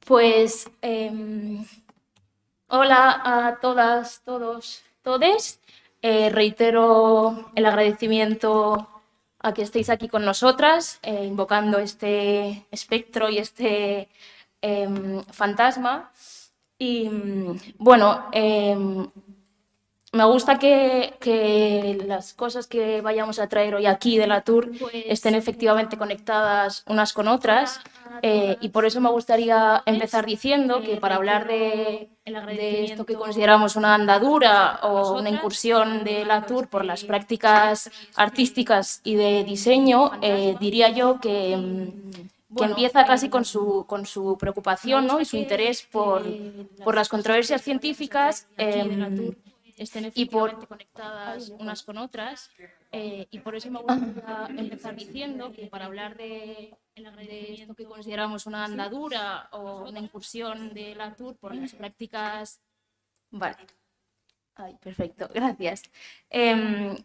Pues hola a todas, todos, todes. Reitero el agradecimiento a que estéis aquí con nosotras, invocando este espectro y este fantasma. Y bueno, me gusta que las cosas que vayamos a traer hoy aquí de la Tour estén efectivamente conectadas unas con otras, y por eso me gustaría empezar diciendo que para hablar de esto que consideramos una andadura o una incursión de la Tour por las prácticas artísticas y de diseño, diría yo que empieza casi con su preocupación, ¿no? Y su interés por las controversias científicas, y por conectadas unas con otras. Y por eso me gusta empezar diciendo que para hablar de esto que consideramos una andadura o una incursión de la Tour por las prácticas. Vale. Ay, perfecto, gracias.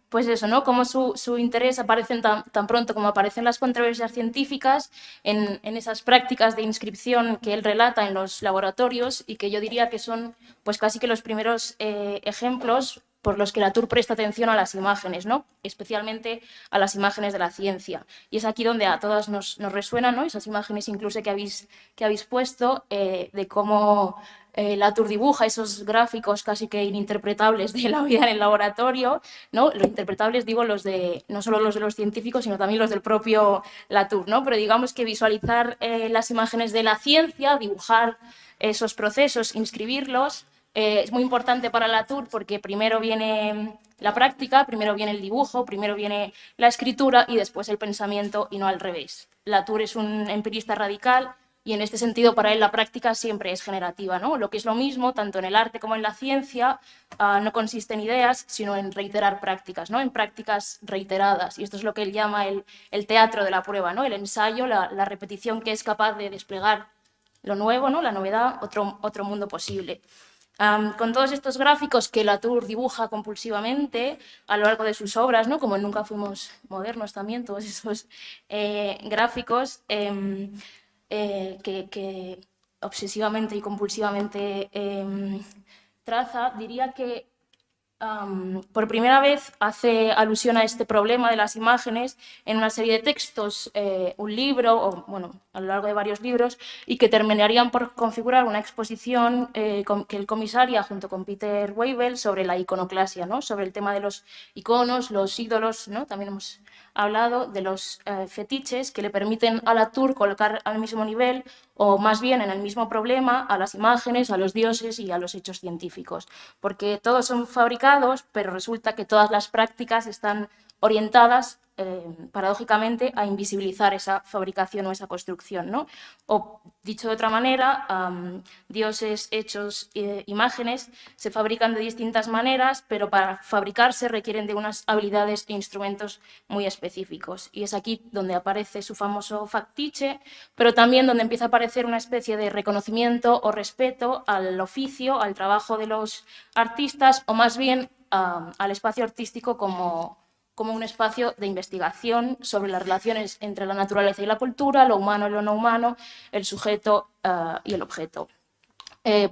Pues eso, ¿no? Como su interés aparece tan pronto como aparecen las controversias científicas en esas prácticas de inscripción que él relata en los laboratorios y que yo diría que son pues casi que los primeros ejemplos por los que la Tour presta atención a las imágenes, ¿no? Especialmente a las imágenes de la ciencia. Y es aquí donde a todas nos resuenan, ¿no? Esas imágenes incluso que habéis puesto, de cómo la Tour dibuja esos gráficos casi que ininterpretables de la vida en el laboratorio, ¿no? Los interpretables digo los de, no solo los de los científicos, sino también los del propio Latour, ¿no? Pero digamos que visualizar las imágenes de la ciencia, dibujar esos procesos, inscribirlos, es muy importante para Latour porque primero viene la práctica, primero viene el dibujo, primero viene la escritura y después el pensamiento y no al revés. Latour es un empirista radical y en este sentido para él la práctica siempre es generativa, ¿no? Lo que es lo mismo, tanto en el arte como en la ciencia, no consiste en ideas, sino en reiterar prácticas, ¿no? En prácticas reiteradas. Y esto es lo que él llama el teatro de la prueba, ¿no? El ensayo, la repetición que es capaz de desplegar lo nuevo, ¿no? La novedad, otro mundo posible. Con todos estos gráficos que Latour dibuja compulsivamente a lo largo de sus obras, ¿no? Como en Nunca fuimos modernos también, todos esos gráficos que obsesivamente y compulsivamente traza, diría que por primera vez hace alusión a este problema de las imágenes en una serie de textos, un libro, o bueno, a lo largo de varios libros, y que terminarían por configurar una exposición que él comisaria junto con Peter Weibel sobre la iconoclasia, ¿no? Sobre el tema de los iconos, los ídolos, ¿no? También hemos hablado de los fetiches que le permiten a Latour colocar al mismo nivel, o más bien en el mismo problema, a las imágenes, a los dioses y a los hechos científicos. Porque todos son fabricados, pero resulta que todas las prácticas están orientadas, paradójicamente, a invisibilizar esa fabricación o esa construcción, ¿no? O, dicho de otra manera, dioses, hechos, imágenes se fabrican de distintas maneras, pero para fabricarse requieren de unas habilidades e instrumentos muy específicos. Y es aquí donde aparece su famoso factice, pero también donde empieza a aparecer una especie de reconocimiento o respeto al oficio, al trabajo de los artistas, o más bien al espacio artístico como un espacio de investigación sobre las relaciones entre la naturaleza y la cultura, lo humano y lo no humano, el sujeto y el objeto.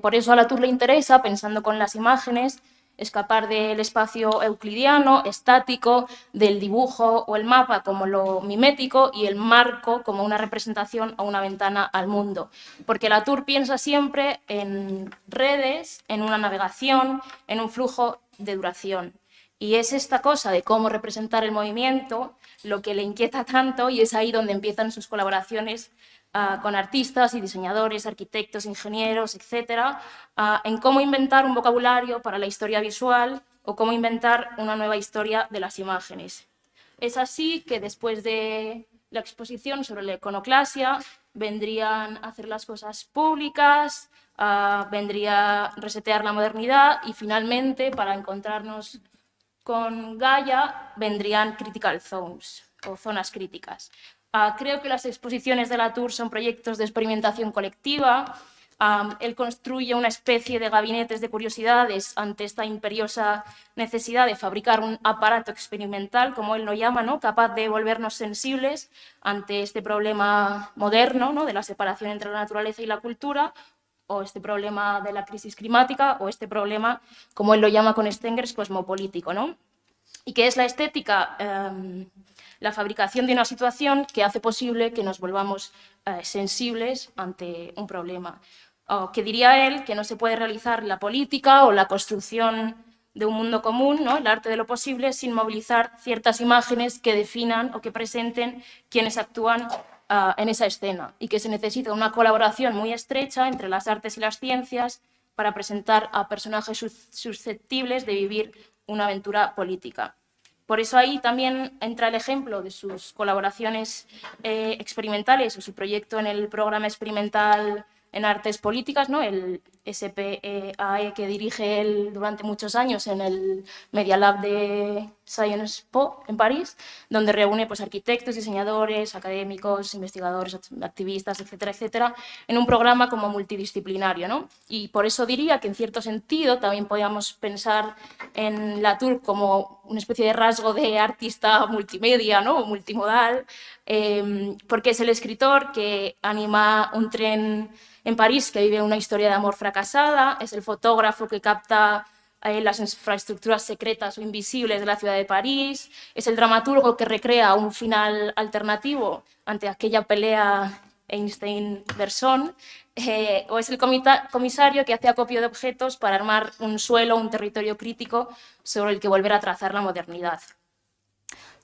Por eso a Latour le interesa, pensando con las imágenes, escapar del espacio euclidiano, estático, del dibujo o el mapa como lo mimético y el marco como una representación o una ventana al mundo. Porque Latour piensa siempre en redes, en una navegación, en un flujo de duración. Y es esta cosa de cómo representar el movimiento lo que le inquieta tanto, y es ahí donde empiezan sus colaboraciones con artistas y diseñadores, arquitectos, ingenieros, etcétera, en cómo inventar un vocabulario para la historia visual o cómo inventar una nueva historia de las imágenes. Es así que después de la exposición sobre la iconoclasia vendrían a hacer las cosas públicas, vendría resetear la modernidad y finalmente, para encontrarnos con Gaia, vendrían critical zones o zonas críticas. Creo que las exposiciones de Latour son proyectos de experimentación colectiva, Él construye una especie de gabinetes de curiosidades ante esta imperiosa necesidad de fabricar un aparato experimental, como él lo llama, ¿no? Capaz de volvernos sensibles ante este problema moderno, ¿no? De la separación entre la naturaleza y la cultura, o este problema de la crisis climática, o este problema, como él lo llama con Stengers, cosmopolítico, ¿no? ¿Y qué es la estética? La fabricación de una situación que hace posible que nos volvamos sensibles ante un problema. O que diría él que no se puede realizar la política o la construcción de un mundo común, ¿no? El arte de lo posible, sin movilizar ciertas imágenes que definan o que presenten quienes actúan en esa escena, y que se necesita una colaboración muy estrecha entre las artes y las ciencias para presentar a personajes susceptibles de vivir una aventura política. Por eso ahí también entra el ejemplo de sus colaboraciones experimentales o su proyecto en el programa experimental en artes políticas, ¿no? El SPAE que dirige él durante muchos años en el Media Lab de Sciences Po en París, donde reúne pues, arquitectos, diseñadores, académicos, investigadores, activistas, etcétera, etcétera, en un programa como multidisciplinario, ¿no? Y por eso diría que en cierto sentido también podríamos pensar en Latour como una especie de rasgo de artista multimedia, ¿no? O multimodal, porque es el escritor que anima un tren en París que vive una historia de amor fracasada, es el fotógrafo que capta las infraestructuras secretas o invisibles de la ciudad de París, es el dramaturgo que recrea un final alternativo ante aquella pelea Einstein-Bergson, o es el comisario que hace acopio de objetos para armar un suelo, un territorio crítico sobre el que volver a trazar la modernidad.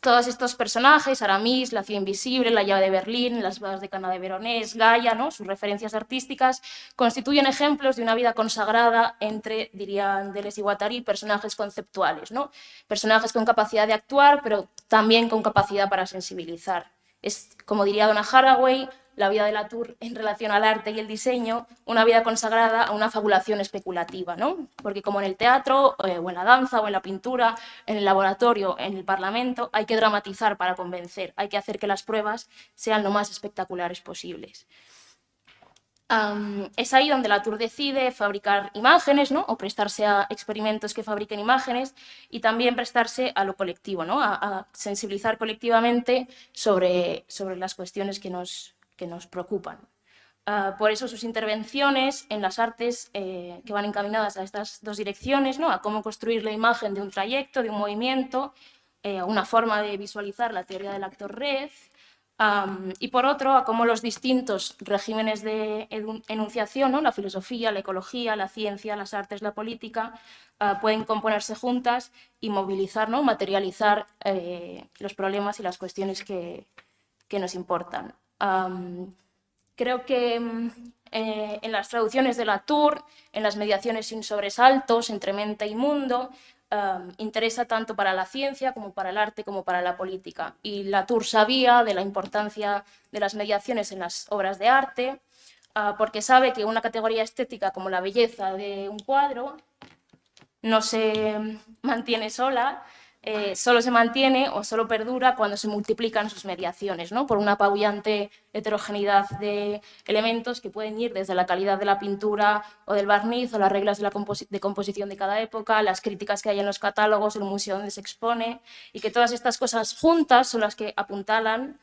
Todos estos personajes, Aramis, La ciudad invisible, La llave de Berlín, Las bodas de Cana de Veronés, Gaia, ¿no? Sus referencias artísticas, constituyen ejemplos de una vida consagrada entre, dirían Deleuze y Guattari, personajes conceptuales, ¿no? Personajes con capacidad de actuar, pero también con capacidad para sensibilizar. Es, como diría Donna Haraway, la vida de Latour en relación al arte y el diseño, una vida consagrada a una fabulación especulativa, ¿no? Porque como en el teatro, o en la danza, o en la pintura, en el laboratorio, en el parlamento, hay que dramatizar para convencer, hay que hacer que las pruebas sean lo más espectaculares posibles. Es ahí donde Latour decide fabricar imágenes, ¿no? O prestarse a experimentos que fabriquen imágenes, y también prestarse a lo colectivo, ¿no? A sensibilizar colectivamente sobre las cuestiones que nos preocupan. Por eso sus intervenciones en las artes que van encaminadas a estas dos direcciones, ¿no? A cómo construir la imagen de un trayecto, de un movimiento, una forma de visualizar la teoría del actor red, y por otro, a cómo los distintos regímenes de enunciación, ¿no? La filosofía, la ecología, la ciencia, las artes, la política, pueden componerse juntas y movilizar, ¿no? Materializar los problemas y las cuestiones que nos importan. Creo que en las traducciones de Latour, en las mediaciones sin sobresaltos entre mente y mundo, interesa tanto para la ciencia como para el arte como para la política. Y Latour sabía de la importancia de las mediaciones en las obras de arte, porque sabe que una categoría estética como la belleza de un cuadro no se mantiene sola, solo se mantiene o solo perdura cuando se multiplican sus mediaciones, ¿no? Por una apabullante heterogeneidad de elementos que pueden ir desde la calidad de la pintura o del barniz, o las reglas de composición de cada época, las críticas que hay en los catálogos, el museo donde se expone, y que todas estas cosas juntas son las que apuntalan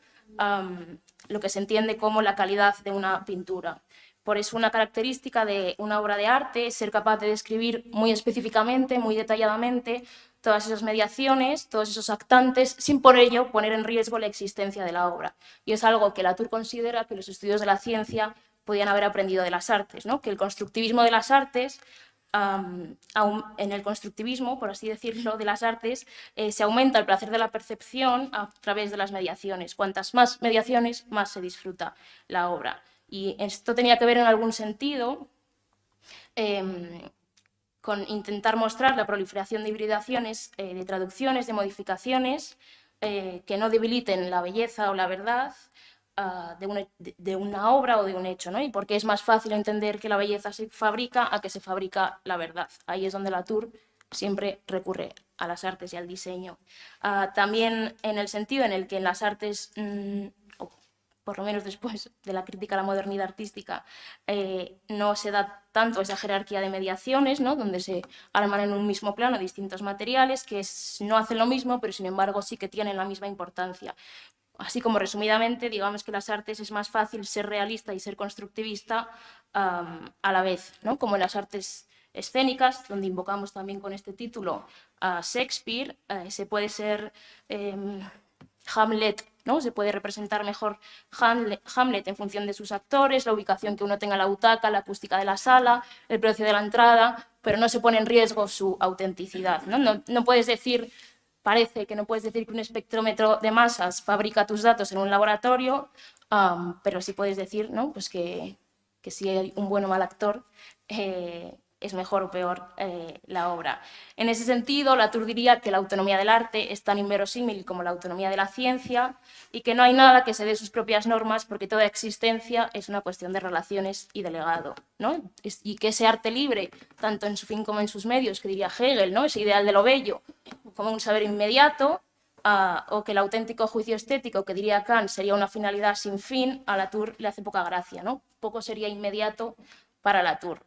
lo que se entiende como la calidad de una pintura. Por eso una característica de una obra de arte es ser capaz de describir muy específicamente, muy detalladamente, todas esas mediaciones, todos esos actantes, sin por ello poner en riesgo la existencia de la obra. Y es algo que Latour considera que los estudios de la ciencia podían haber aprendido de las artes, ¿no? Que el constructivismo de las artes, en el constructivismo, por así decirlo, de las artes, se aumenta el placer de la percepción a través de las mediaciones. Cuantas más mediaciones, más se disfruta la obra. Y esto tenía que ver en algún sentido con intentar mostrar la proliferación de hibridaciones, de traducciones, de modificaciones, que no debiliten la belleza o la verdad de una obra o de un hecho, ¿no? Y porque es más fácil entender que la belleza se fabrica a que se fabrica la verdad. Ahí es donde Latour siempre recurre a las artes y al diseño. También en el sentido en el que en las artes por lo menos después de la crítica a la modernidad artística, no se da tanto esa jerarquía de mediaciones, ¿no? Donde se arman en un mismo plano distintos materiales que no hacen lo mismo, pero sin embargo sí que tienen la misma importancia. Así como resumidamente, digamos que las artes es más fácil ser realista y ser constructivista a la vez, ¿no? Como en las artes escénicas, donde invocamos también con este título a Shakespeare, se puede ser Hamlet, ¿no? Se puede representar mejor Hamlet en función de sus actores, la ubicación que uno tenga en la butaca, la acústica de la sala, el precio de la entrada, pero no se pone en riesgo su autenticidad, ¿no? No puedes decir, parece que no puedes decir que un espectrómetro de masas fabrica tus datos en un laboratorio, pero sí puedes decir, ¿no? Pues que si hay un buen o mal actor, es mejor o peor la obra. En ese sentido, Latour diría que la autonomía del arte es tan inverosímil como la autonomía de la ciencia y que no hay nada que se dé sus propias normas porque toda existencia es una cuestión de relaciones y de legado, ¿no? Y que ese arte libre, tanto en su fin como en sus medios, que diría Hegel, ¿no? Ese ideal de lo bello, como un saber inmediato, o que el auténtico juicio estético, que diría Kant, sería una finalidad sin fin, a Latour le hace poca gracia, ¿no? Poco sería inmediato para Latour.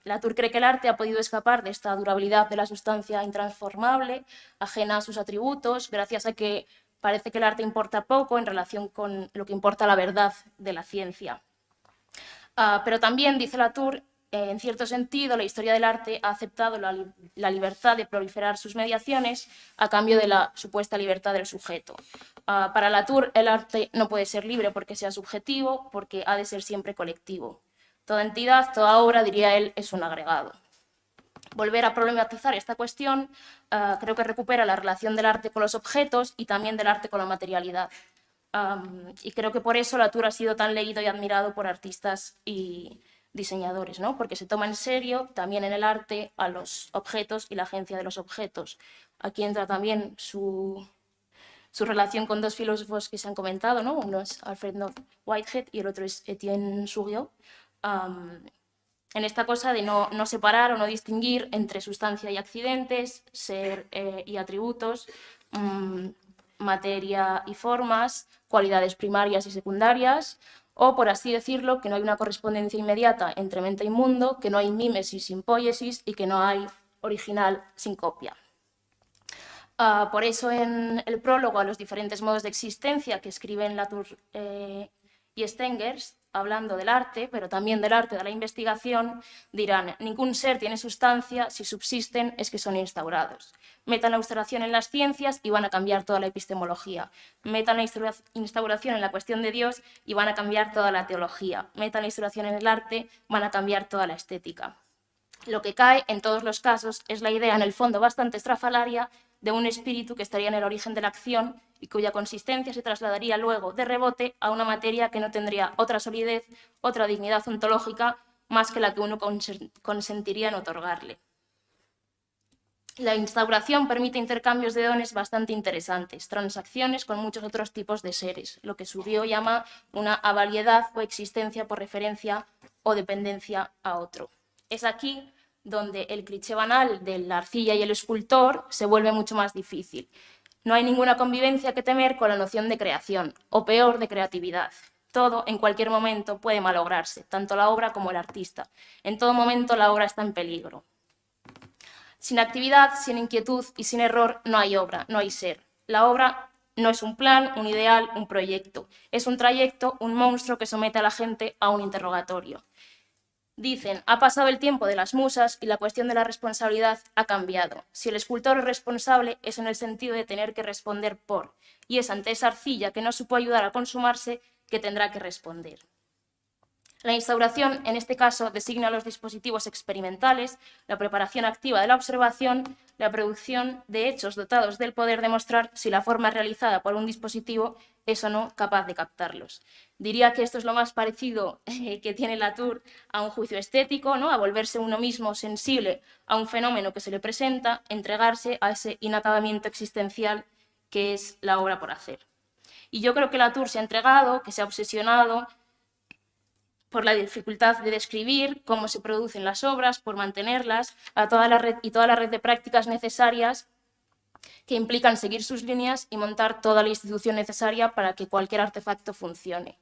Latour cree que el arte ha podido escapar de esta durabilidad de la sustancia intransformable, ajena a sus atributos, gracias a que parece que el arte importa poco en relación con lo que importa la verdad de la ciencia. Pero también, dice Latour, en cierto sentido, la historia del arte ha aceptado la libertad de proliferar sus mediaciones a cambio de la supuesta libertad del sujeto. Para Latour, el arte no puede ser libre porque sea subjetivo, porque ha de ser siempre colectivo. Toda entidad, toda obra, diría él, es un agregado. Volver a problematizar esta cuestión creo que recupera la relación del arte con los objetos y también del arte con la materialidad. Y creo que por eso Latour ha sido tan leído y admirado por artistas y diseñadores, ¿no? Porque se toma en serio también en el arte a los objetos y la agencia de los objetos. Aquí entra también su relación con dos filósofos que se han comentado, ¿no? Uno es Alfred North Whitehead y el otro es Etienne Souriau. En esta cosa de no separar o no distinguir entre sustancia y accidentes, ser y atributos, materia y formas, cualidades primarias y secundarias, o, por así decirlo, que no hay una correspondencia inmediata entre mente y mundo, que no hay mímesis sin poiesis y que no hay original sin copia. Por eso, en el prólogo a los diferentes modos de existencia que escriben Latour y Stengers, hablando del arte, pero también del arte de la investigación, dirán: ningún ser tiene sustancia, si subsisten es que son instaurados. Metan la instauración en las ciencias y van a cambiar toda la epistemología. Metan la instauración en la cuestión de Dios y van a cambiar toda la teología. Metan la instauración en el arte, van a cambiar toda la estética. Lo que cae, en todos los casos, es la idea, en el fondo bastante estrafalaria, de un espíritu que estaría en el origen de la acción y cuya consistencia se trasladaría luego, de rebote, a una materia que no tendría otra solidez, otra dignidad ontológica, más que la que uno consentiría en otorgarle. La instauración permite intercambios de dones bastante interesantes, transacciones con muchos otros tipos de seres, lo que Souriau llama una avaliedad o existencia por referencia o dependencia a otro. Es aquí donde el cliché banal de la arcilla y el escultor se vuelve mucho más difícil. No hay ninguna convivencia que temer con la noción de creación, o peor, de creatividad. Todo, en cualquier momento, puede malograrse, tanto la obra como el artista. En todo momento la obra está en peligro. Sin actividad, sin inquietud y sin error no hay obra, no hay ser. La obra no es un plan, un ideal, un proyecto. Es un trayecto, un monstruo que somete a la gente a un interrogatorio. Dicen: ha pasado el tiempo de las musas y la cuestión de la responsabilidad ha cambiado. Si el escultor es responsable, es en el sentido de tener que responder por, y es ante esa arcilla que no supo ayudar a consumarse que tendrá que responder. La instauración, en este caso, designa los dispositivos experimentales, la preparación activa de la observación, la producción de hechos dotados del poder demostrar si la forma realizada por un dispositivo es o no capaz de captarlos. Diría que esto es lo más parecido que tiene Latour a un juicio estético, ¿no? A volverse uno mismo sensible a un fenómeno que se le presenta, entregarse a ese inacabamiento existencial que es la obra por hacer. Y yo creo que Latour se ha entregado, que se ha obsesionado por la dificultad de describir cómo se producen las obras, por mantenerlas, a toda la red de prácticas necesarias que implican seguir sus líneas y montar toda la institución necesaria para que cualquier artefacto funcione.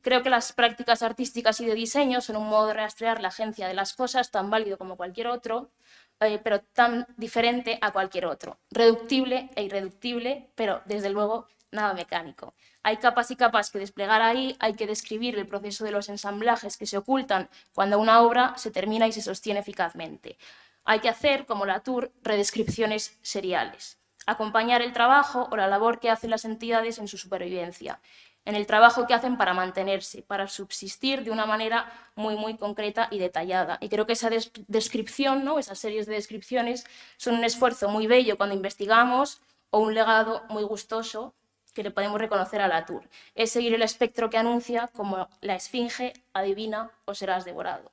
Creo que las prácticas artísticas y de diseño son un modo de rastrear la agencia de las cosas tan válido como cualquier otro, pero tan diferente a cualquier otro. Reductible e irreductible, pero desde luego nada mecánico. Hay capas y capas que desplegar ahí, hay que describir el proceso de los ensamblajes que se ocultan cuando una obra se termina y se sostiene eficazmente. Hay que hacer, como Latour, redescripciones seriales. Acompañar el trabajo o la labor que hacen las entidades en su supervivencia, en el trabajo que hacen para mantenerse, para subsistir de una manera muy concreta y detallada. Y creo que esa descripción, ¿no? Esas series de descripciones son un esfuerzo muy bello cuando investigamos o un legado muy gustoso que le podemos reconocer a Latour. Es seguir el espectro que anuncia como la esfinge, adivina o serás devorado.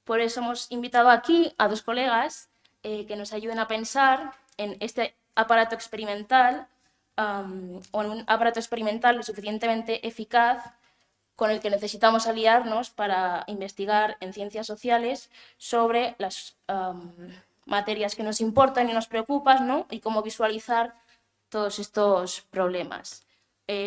Por eso hemos invitado aquí a dos colegas que nos ayuden a pensar en este aparato experimental o en un aparato experimental lo suficientemente eficaz con el que necesitamos aliarnos para investigar en ciencias sociales sobre las materias que nos importan y nos preocupan, ¿no? Y cómo visualizar todos estos problemas.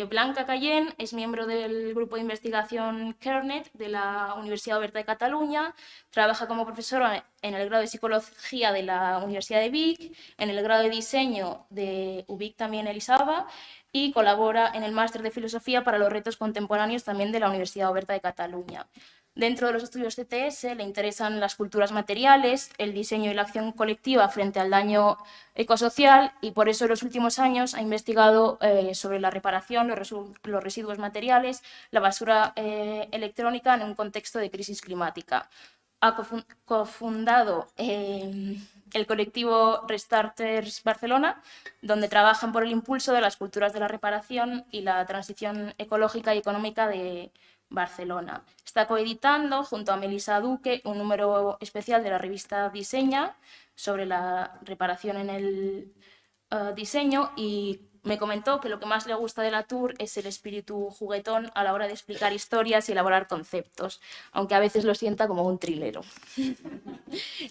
Blanca Cayén es miembro del grupo de investigación CARENET de la Universidad Oberta de Cataluña, trabaja como profesora en el grado de Psicología de la Universidad de Vic, en el grado de Diseño de UBIC también Elisava y colabora en el máster de Filosofía para los retos contemporáneos también de la Universidad Oberta de Cataluña. Dentro de los estudios CTS le interesan las culturas materiales, el diseño y la acción colectiva frente al daño ecosocial y por eso en los últimos años ha investigado sobre la reparación, los residuos materiales, la basura electrónica en un contexto de crisis climática. Ha cofundado el colectivo Restarters Barcelona, donde trabajan por el impulso de las culturas de la reparación y la transición ecológica y económica de Barcelona. Está coeditando, junto a Melissa Duque, un número especial de la revista Diseña sobre la reparación en el diseño y me comentó que lo que más le gusta de Latour es el espíritu juguetón a la hora de explicar historias y elaborar conceptos, aunque a veces lo sienta como un trilero.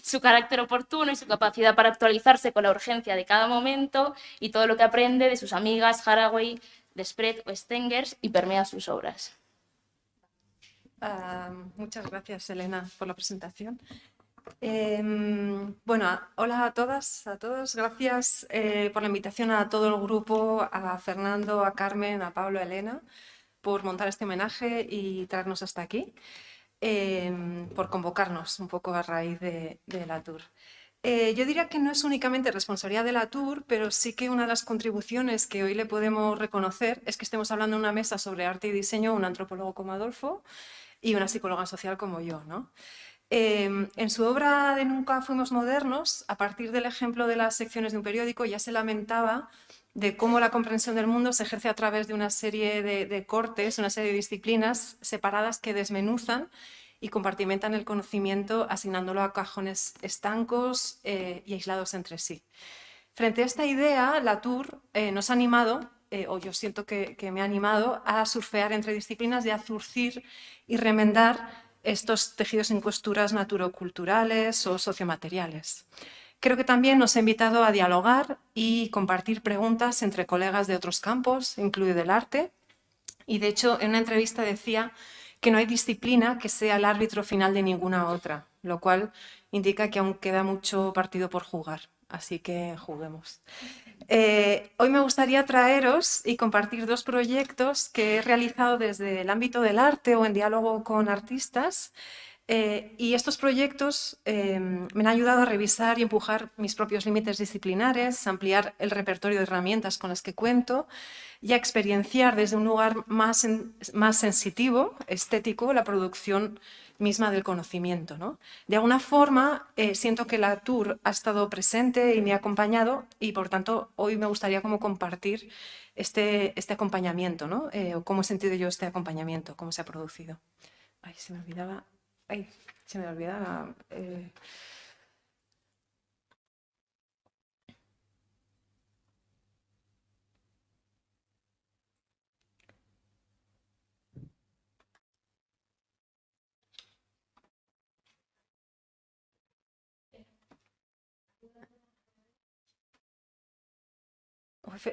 Su carácter oportuno y su capacidad para actualizarse con la urgencia de cada momento y todo lo que aprende de sus amigas Haraway, Desprez o Stengers y permea sus obras. Muchas gracias, Elena, por la presentación. Bueno, hola a todas, a todos. Gracias por la invitación a todo el grupo, a Fernando, a Carmen, a Pablo, a Elena, por montar este homenaje y traernos hasta aquí, por convocarnos un poco a raíz de Latour. Yo diría que no es únicamente responsabilidad de Latour, pero sí que una de las contribuciones que hoy le podemos reconocer es que estemos hablando en una mesa sobre arte y diseño, un antropólogo como Adolfo y una psicóloga social como yo, ¿no? En su obra de Nunca fuimos modernos, a partir del ejemplo de las secciones de un periódico, ya se lamentaba de cómo la comprensión del mundo se ejerce a través de una serie de cortes, una serie de disciplinas separadas que desmenuzan y compartimentan el conocimiento asignándolo a cajones estancos y aislados entre sí. Frente a esta idea, Latour nos ha animado, o yo siento que me ha animado, a surfear entre disciplinas y a zurcir y remendar estos tejidos en costuras naturoculturales o sociomateriales. Creo que también nos ha invitado a dialogar y compartir preguntas entre colegas de otros campos, incluido el arte. Y de hecho, en una entrevista decía que no hay disciplina que sea el árbitro final de ninguna otra, lo cual indica que aún queda mucho partido por jugar. Así que juguemos. Hoy me gustaría traeros y compartir dos proyectos que he realizado desde el ámbito del arte o en diálogo con artistas. Y estos proyectos me han ayudado a revisar y empujar mis propios límites disciplinares, ampliar el repertorio de herramientas con las que cuento y a experienciar desde un lugar más sensitivo, estético, la producción misma del conocimiento, ¿no? De alguna forma, siento que Latour ha estado presente y me ha acompañado y, por tanto, hoy me gustaría como compartir este acompañamiento, ¿no? O cómo he sentido yo este acompañamiento, cómo se ha producido. Ay, se me olvidaba. Ay, se me olvidaba.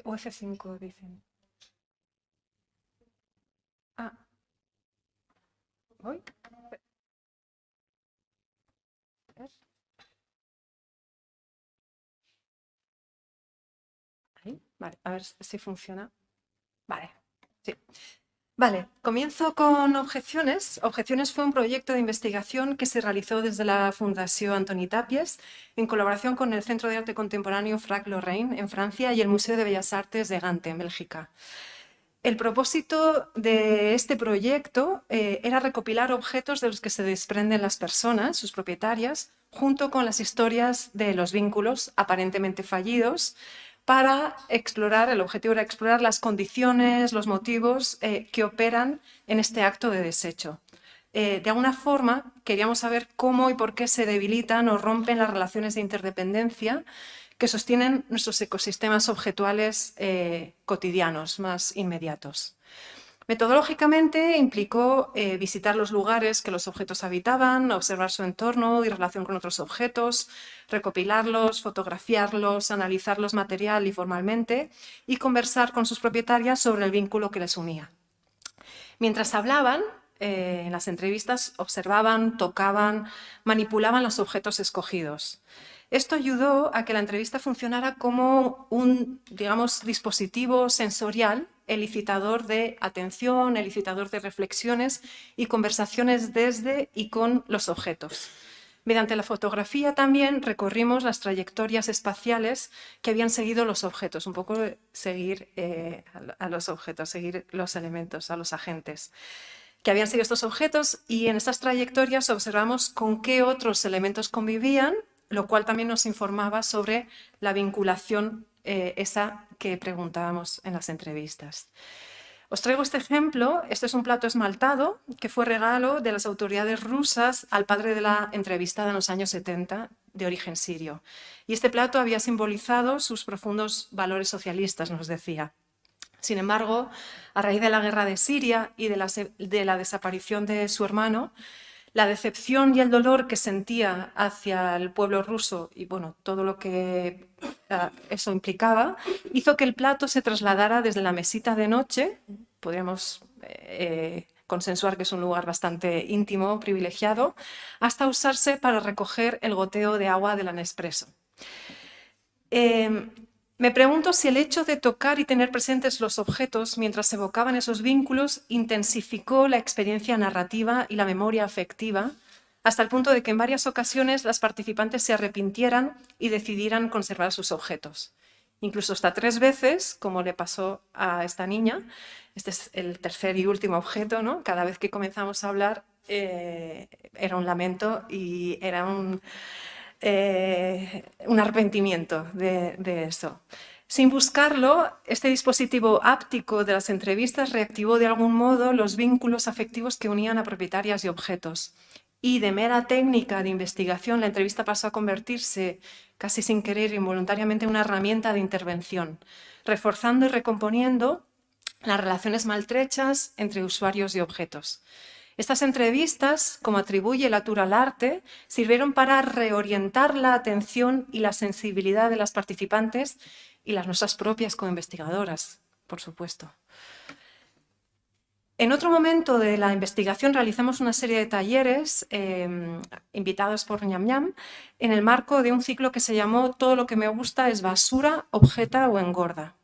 O F5 dicen. Ah. ¿Voy? Ahí. Vale, a ver si funciona. Vale, sí. Vale, comienzo con Objeciones. Objeciones fue un proyecto de investigación que se realizó desde la Fundación Antoni Tàpies en colaboración con el Centro de Arte Contemporáneo Frac Lorraine en Francia y el Museo de Bellas Artes de Gante en Bélgica. El propósito de este proyecto era recopilar objetos de los que se desprenden las personas, sus propietarias, junto con las historias de los vínculos aparentemente fallidos, para explorar, el objetivo era explorar las condiciones, los motivos que operan en este acto de desecho. De alguna forma, queríamos saber cómo y por qué se debilitan o rompen las relaciones de interdependencia que sostienen nuestros ecosistemas objetuales cotidianos, más inmediatos. Metodológicamente implicó visitar los lugares que los objetos habitaban, observar su entorno y relación con otros objetos, recopilarlos, fotografiarlos, analizarlos material y formalmente y conversar con sus propietarias sobre el vínculo que les unía. Mientras hablaban, en las entrevistas observaban, tocaban, manipulaban los objetos escogidos. Esto ayudó a que la entrevista funcionara como un, digamos, dispositivo sensorial, elicitador de atención, elicitador de reflexiones y conversaciones desde y con los objetos. Mediante la fotografía también recorrimos las trayectorias espaciales que habían seguido los objetos, un poco seguir a los objetos, seguir los elementos, a los agentes que habían seguido estos objetos, y en estas trayectorias observamos con qué otros elementos convivían, lo cual también nos informaba sobre la vinculación esa que preguntábamos en las entrevistas. Os traigo este ejemplo. Este es un plato esmaltado que fue regalo de las autoridades rusas al padre de la entrevistada en los años 70, de origen sirio. Y este plato había simbolizado sus profundos valores socialistas, nos decía. Sin embargo, a raíz de la guerra de Siria y de la desaparición de su hermano, la decepción y el dolor que sentía hacia el pueblo ruso y bueno, todo lo que eso implicaba, hizo que el plato se trasladara desde la mesita de noche, podríamos consensuar que es un lugar bastante íntimo, privilegiado, hasta usarse para recoger el goteo de agua del Nespresso. Me pregunto si el hecho de tocar y tener presentes los objetos mientras se evocaban esos vínculos intensificó la experiencia narrativa y la memoria afectiva, hasta el punto de que en varias ocasiones las participantes se arrepintieran y decidieran conservar sus objetos. Incluso hasta 3 veces, como le pasó a esta niña. Este es el tercer y último objeto, ¿no? Cada vez que comenzamos a hablar era un lamento y era un arrepentimiento de eso. Sin buscarlo, este dispositivo áptico de las entrevistas reactivó de algún modo los vínculos afectivos que unían a propietarias y objetos. Y de mera técnica de investigación, la entrevista pasó a convertirse, casi sin querer, involuntariamente, en una herramienta de intervención, reforzando y recomponiendo las relaciones maltrechas entre usuarios y objetos. Estas entrevistas, como atribuye Latour al arte, sirvieron para reorientar la atención y la sensibilidad de las participantes y las nuestras propias co-investigadoras, por supuesto. En otro momento de la investigación realizamos una serie de talleres invitados por Ñam Ñam en el marco de un ciclo que se llamó Todo lo que me gusta es basura, objeta o engorda.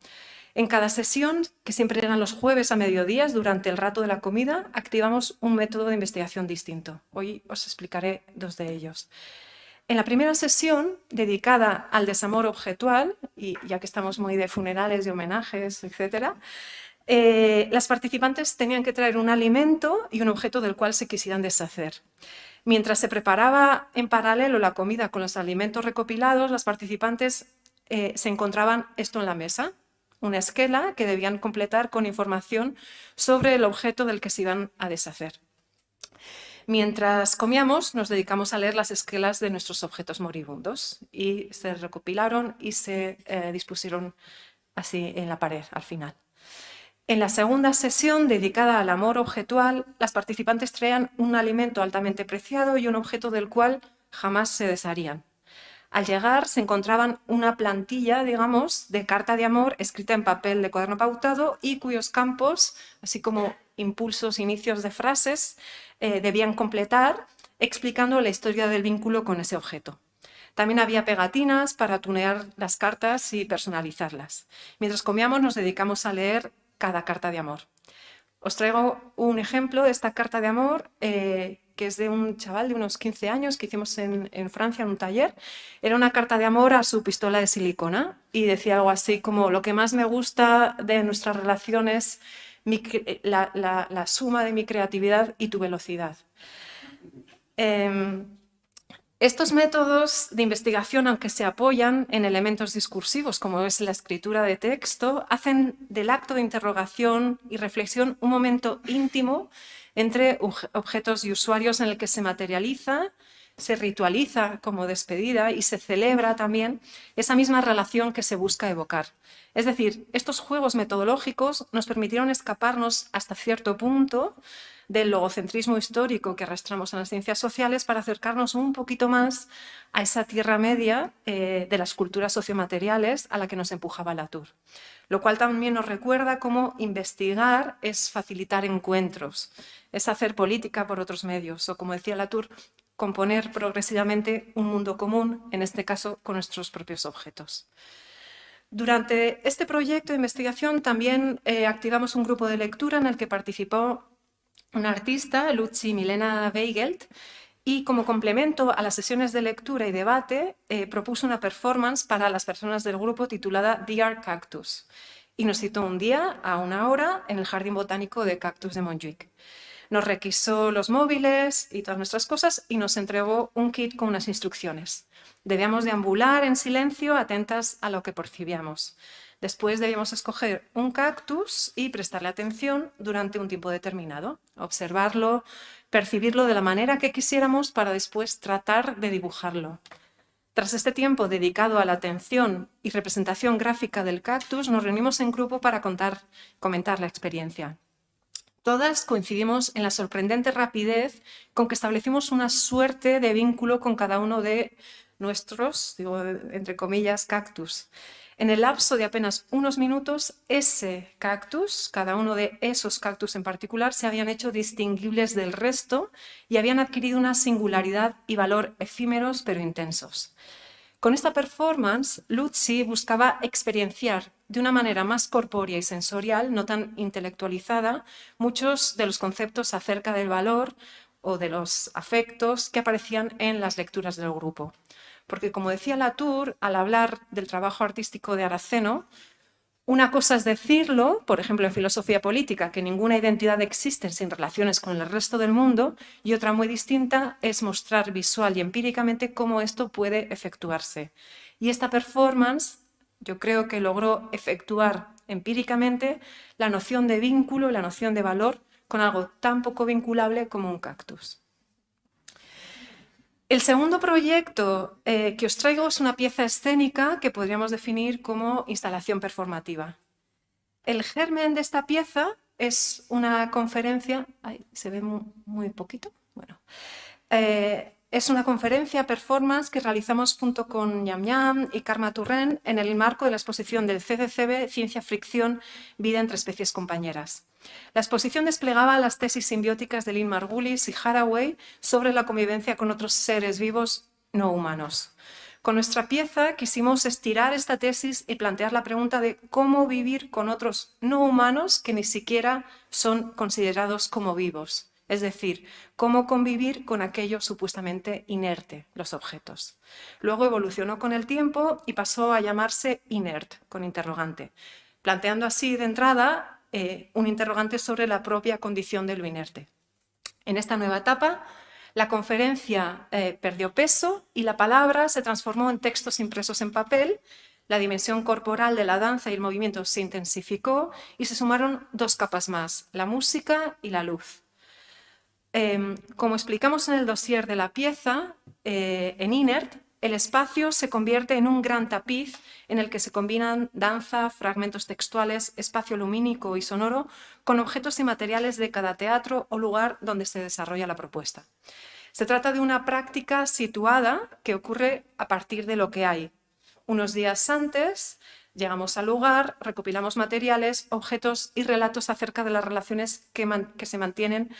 En cada sesión, que siempre eran los jueves a mediodías, durante el rato de la comida, activamos un método de investigación distinto. Hoy os explicaré 2 de ellos. En la primera sesión, dedicada al desamor objetual, y ya que estamos muy de funerales y homenajes, etc., las participantes tenían que traer un alimento y un objeto del cual se quisieran deshacer. Mientras se preparaba en paralelo la comida con los alimentos recopilados, las participantes se encontraban esto en la mesa: una esquela que debían completar con información sobre el objeto del que se iban a deshacer. Mientras comíamos, nos dedicamos a leer las esquelas de nuestros objetos moribundos y se recopilaron y se dispusieron así en la pared al final. En la segunda sesión, dedicada al amor objetual, las participantes traían un alimento altamente preciado y un objeto del cual jamás se desharían. Al llegar se encontraban una plantilla, digamos, de carta de amor escrita en papel de cuaderno pautado y cuyos campos, así como impulsos, inicios de frases, debían completar explicando la historia del vínculo con ese objeto. También había pegatinas para tunear las cartas y personalizarlas. Mientras comíamos nos dedicamos a leer cada carta de amor. Os traigo un ejemplo de esta carta de amor que es de un chaval de unos 15 años que hicimos en Francia en un taller. Era una carta de amor a su pistola de silicona y decía algo así como: lo que más me gusta de nuestras relaciones, la suma de mi creatividad y tu velocidad. Estos métodos de investigación, aunque se apoyan en elementos discursivos, como es la escritura de texto, hacen del acto de interrogación y reflexión un momento íntimo entre objetos y usuarios en el que se materializa, se ritualiza como despedida y se celebra también esa misma relación que se busca evocar. Es decir, estos juegos metodológicos nos permitieron escaparnos hasta cierto punto del logocentrismo histórico que arrastramos en las ciencias sociales para acercarnos un poquito más a esa tierra media de las culturas sociomateriales a la que nos empujaba Latour. Lo cual también nos recuerda cómo investigar es facilitar encuentros, es hacer política por otros medios, o como decía Latour, componer progresivamente un mundo común, en este caso con nuestros propios objetos. Durante este proyecto de investigación también activamos un grupo de lectura en el que participó una artista, Lucy Milena Weigelt, y como complemento a las sesiones de lectura y debate propuso una performance para las personas del grupo titulada The Art Cactus y nos citó un día a una hora en el Jardín Botánico de Cactus de Montjuic. Nos requisó los móviles y todas nuestras cosas y nos entregó un kit con unas instrucciones. Debíamos deambular en silencio, atentas a lo que percibíamos. Después debíamos escoger un cactus y prestarle atención durante un tiempo determinado, observarlo, percibirlo de la manera que quisiéramos para después tratar de dibujarlo. Tras este tiempo dedicado a la atención y representación gráfica del cactus, nos reunimos en grupo para comentar la experiencia. Todas coincidimos en la sorprendente rapidez con que establecimos una suerte de vínculo con cada uno de nuestros, digo, entre comillas, cactus. En el lapso de apenas unos minutos, ese cactus, cada uno de esos cactus en particular, se habían hecho distinguibles del resto y habían adquirido una singularidad y valor efímeros pero intensos. Con esta performance, Lucy buscaba experienciar de una manera más corpórea y sensorial, no tan intelectualizada, muchos de los conceptos acerca del valor o de los afectos que aparecían en las lecturas del grupo. Porque, como decía Latour, al hablar del trabajo artístico de Araceno, una cosa es decirlo, por ejemplo en filosofía política, que ninguna identidad existe sin relaciones con el resto del mundo, y otra muy distinta es mostrar visual y empíricamente cómo esto puede efectuarse. Y esta performance yo creo que logró efectuar empíricamente la noción de vínculo y la noción de valor con algo tan poco vinculable como un cactus. El segundo proyecto que os traigo es una pieza escénica que podríamos definir como instalación performativa. El germen de esta pieza es una conferencia... Ay, se ve muy poquito. Bueno, es una conferencia performance que realizamos junto con Ñam Ñam y Karma Turren en el marco de la exposición del CCCB Ciencia Fricción, Vida entre especies compañeras. La exposición desplegaba las tesis simbióticas de Lynn Margulis y Haraway sobre la convivencia con otros seres vivos no humanos. Con nuestra pieza quisimos estirar esta tesis y plantear la pregunta de cómo vivir con otros no humanos que ni siquiera son considerados como vivos. Es decir, cómo convivir con aquello supuestamente inerte, los objetos. Luego evolucionó con el tiempo y pasó a llamarse inert, con interrogante, planteando así de entrada un interrogante sobre la propia condición de lo inerte. En esta nueva etapa, la conferencia perdió peso y la palabra se transformó en textos impresos en papel, la dimensión corporal de la danza y el movimiento se intensificó y se sumaron dos capas más, la música y la luz. Como explicamos en el dossier de la pieza, en Inert, el espacio se convierte en un gran tapiz en el que se combinan danza, fragmentos textuales, espacio lumínico y sonoro con objetos y materiales de cada teatro o lugar donde se desarrolla la propuesta. Se trata de una práctica situada que ocurre a partir de lo que hay. Unos días antes llegamos al lugar, recopilamos materiales, objetos y relatos acerca de las relaciones que se mantienen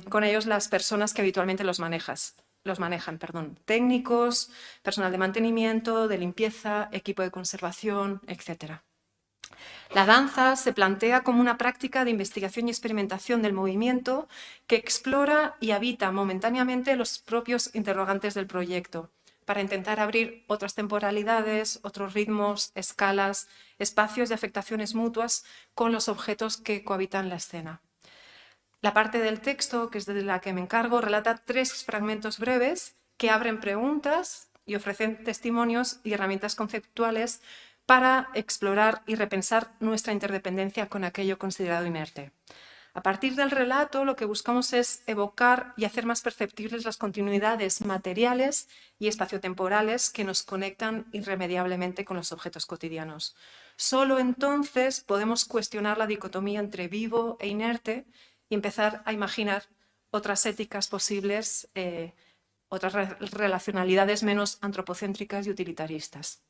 con ellos las personas que habitualmente los manejan, técnicos, personal de mantenimiento, de limpieza, equipo de conservación, etc. La danza se plantea como una práctica de investigación y experimentación del movimiento que explora y habita momentáneamente los propios interrogantes del proyecto, para intentar abrir otras temporalidades, otros ritmos, escalas, espacios de afectaciones mutuas con los objetos que cohabitan la escena. La parte del texto, que es de la que me encargo, relata 3 fragmentos breves que abren preguntas y ofrecen testimonios y herramientas conceptuales para explorar y repensar nuestra interdependencia con aquello considerado inerte. A partir del relato, lo que buscamos es evocar y hacer más perceptibles las continuidades materiales y espaciotemporales que nos conectan irremediablemente con los objetos cotidianos. Solo entonces podemos cuestionar la dicotomía entre vivo e inerte y empezar a imaginar otras éticas posibles, otras relacionalidades menos antropocéntricas y utilitaristas.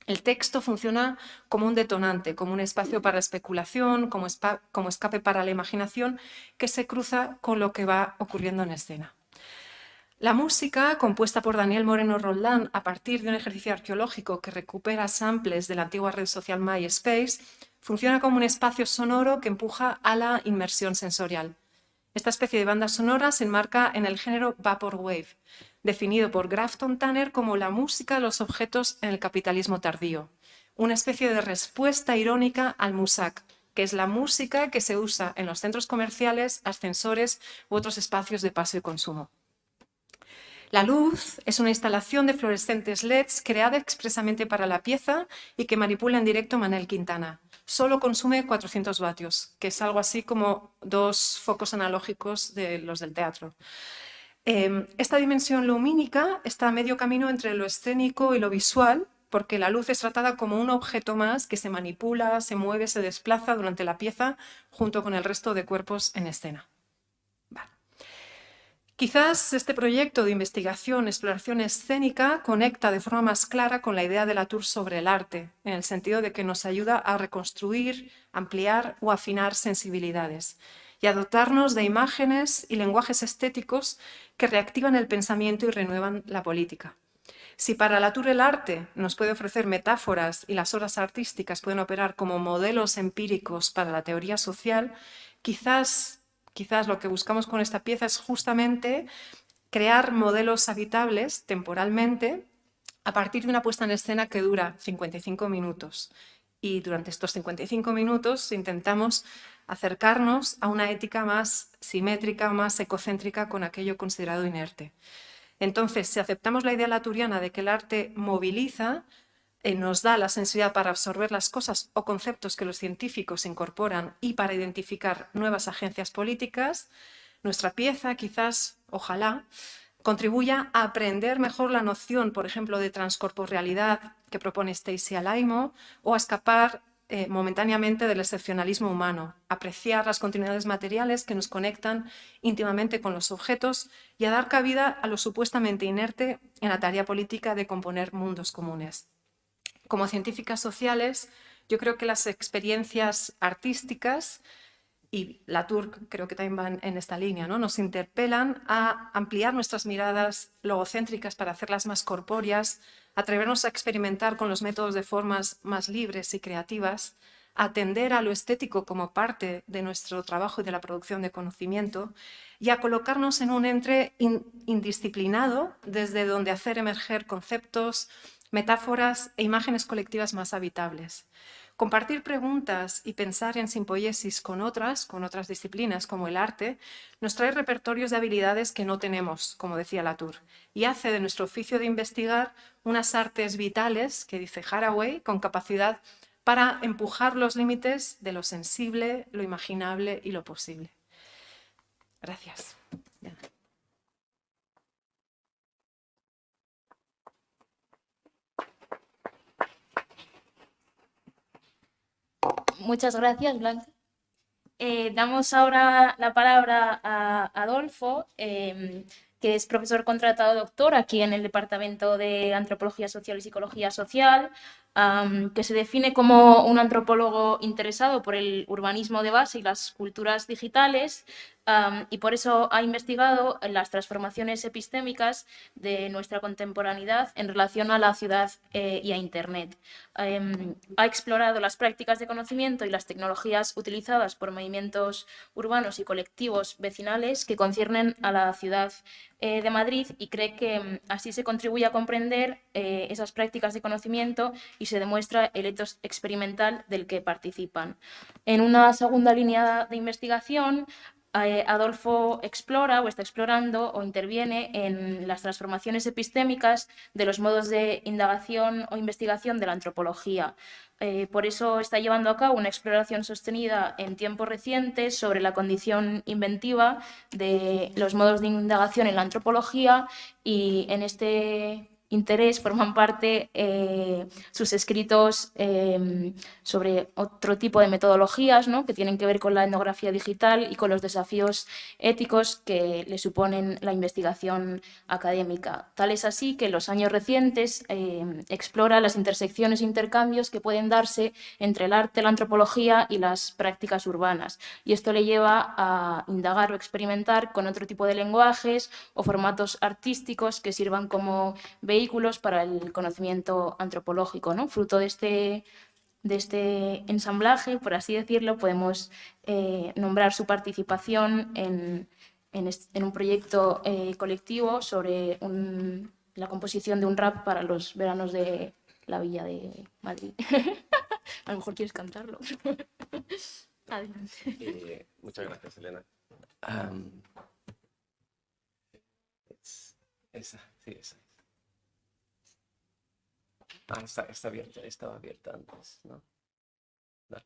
El texto funciona como un detonante, como un espacio para especulación, como escape para la imaginación, que se cruza con lo que va ocurriendo en escena. La música, compuesta por Daniel Moreno Roldán a partir de un ejercicio arqueológico que recupera samples de la antigua red social MySpace, funciona como un espacio sonoro que empuja a la inmersión sensorial. Esta especie de banda sonora se enmarca en el género Vaporwave, definido por Grafton Tanner como la música de los objetos en el capitalismo tardío, una especie de respuesta irónica al musak, que es la música que se usa en los centros comerciales, ascensores u otros espacios de paso y consumo. La luz es una instalación de fluorescentes LEDs creada expresamente para la pieza y que manipula en directo Manel Quintana. Solo consume 400 vatios, que es algo así como 2 focos analógicos de los del teatro. Esta dimensión lumínica está a medio camino entre lo escénico y lo visual, porque la luz es tratada como un objeto más que se manipula, se mueve, se desplaza durante la pieza junto con el resto de cuerpos en escena. Vale. Quizás este proyecto de investigación, exploración escénica, conecta de forma más clara con la idea de Latour sobre el arte, en el sentido de que nos ayuda a reconstruir, ampliar o afinar sensibilidades y a dotarnos de imágenes y lenguajes estéticos que reactivan el pensamiento y renuevan la política. Si para Latour el arte nos puede ofrecer metáforas y las obras artísticas pueden operar como modelos empíricos para la teoría social, quizás lo que buscamos con esta pieza es justamente crear modelos habitables temporalmente a partir de una puesta en escena que dura 55 minutos. Y durante estos 55 minutos intentamos acercarnos a una ética más simétrica, más ecocéntrica con aquello considerado inerte. Entonces, si aceptamos la idea laturiana de que el arte moviliza, nos da la sensibilidad para absorber las cosas o conceptos que los científicos incorporan y para identificar nuevas agencias políticas, nuestra pieza quizás, ojalá, contribuya a aprender mejor la noción, por ejemplo, de transcorporealidad que propone Stacey Alaimo o a escapar momentáneamente del excepcionalismo humano, apreciar las continuidades materiales que nos conectan íntimamente con los objetos y a dar cabida a lo supuestamente inerte en la tarea política de componer mundos comunes. Como científicas sociales, yo creo que las experiencias artísticas, y Latour creo que también van en esta línea, ¿no? Nos interpelan a ampliar nuestras miradas logocéntricas para hacerlas más corpóreas, atrevernos a experimentar con los métodos de formas más libres y creativas, atender a lo estético como parte de nuestro trabajo y de la producción de conocimiento y a colocarnos en un entre indisciplinado desde donde hacer emerger conceptos, metáforas e imágenes colectivas más habitables. Compartir preguntas y pensar en simpoiesis con otras disciplinas como el arte, nos trae repertorios de habilidades que no tenemos, como decía Latour, y hace de nuestro oficio de investigar unas artes vitales, que dice Haraway, con capacidad para empujar los límites de lo sensible, lo imaginable y lo posible. Gracias. Muchas gracias, Blanca. Damos ahora la palabra a Adolfo, que es profesor contratado doctor aquí en el Departamento de Antropología Social y Psicología Social, que se define como un antropólogo interesado por el urbanismo de base y las culturas digitales, y por eso ha investigado las transformaciones epistémicas de nuestra contemporaneidad en relación a la ciudad y a Internet. Ha explorado las prácticas de conocimiento y las tecnologías utilizadas por movimientos urbanos y colectivos vecinales que conciernen a la ciudad de Madrid, y cree que así se contribuye a comprender esas prácticas de conocimiento y se demuestra el etos experimental del que participan. En una segunda línea de investigación, Adolfo explora o está explorando o interviene en las transformaciones epistémicas de los modos de indagación o investigación de la antropología. Por eso está llevando a cabo una exploración sostenida en tiempos recientes sobre la condición inventiva de los modos de indagación en la antropología, y en este interés forman parte sus escritos sobre otro tipo de metodologías, ¿no?, que tienen que ver con la etnografía digital y con los desafíos éticos que le suponen la investigación académica. Tal es así que en los años recientes explora las intersecciones e intercambios que pueden darse entre el arte, la antropología y las prácticas urbanas, y esto le lleva a indagar o experimentar con otro tipo de lenguajes o formatos artísticos que sirvan como vehículos para el conocimiento antropológico, ¿no? Fruto de este ensamblaje, por así decirlo, podemos nombrar su participación en un proyecto colectivo sobre la composición de un rap para los veranos de la Villa de Madrid. A lo mejor quieres cantarlo. Adelante. Muchas gracias, Elena. Esa, sí, esa. Está abierta, estaba abierta antes, ¿no? Dale.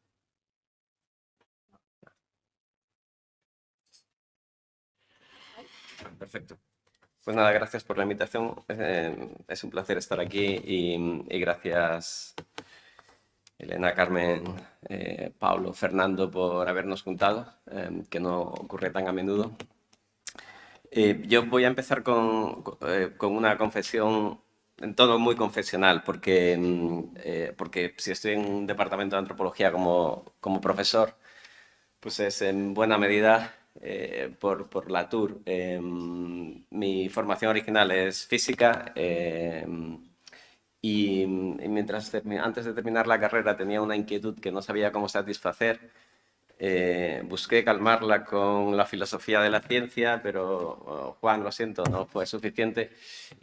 Perfecto. Pues nada, gracias por la invitación. Es un placer estar aquí y gracias, Elena, Carmen, Pablo, Fernando, por habernos juntado, que no ocurre tan a menudo. Yo voy a empezar con una confesión, en tono muy confesional, porque si estoy en un departamento de antropología como profesor, pues es en buena medida por la TUR. Mi formación original es física, y antes de terminar la carrera tenía una inquietud que no sabía cómo satisfacer. Busqué calmarla con la filosofía de la ciencia, pero Juan, lo siento, no fue suficiente.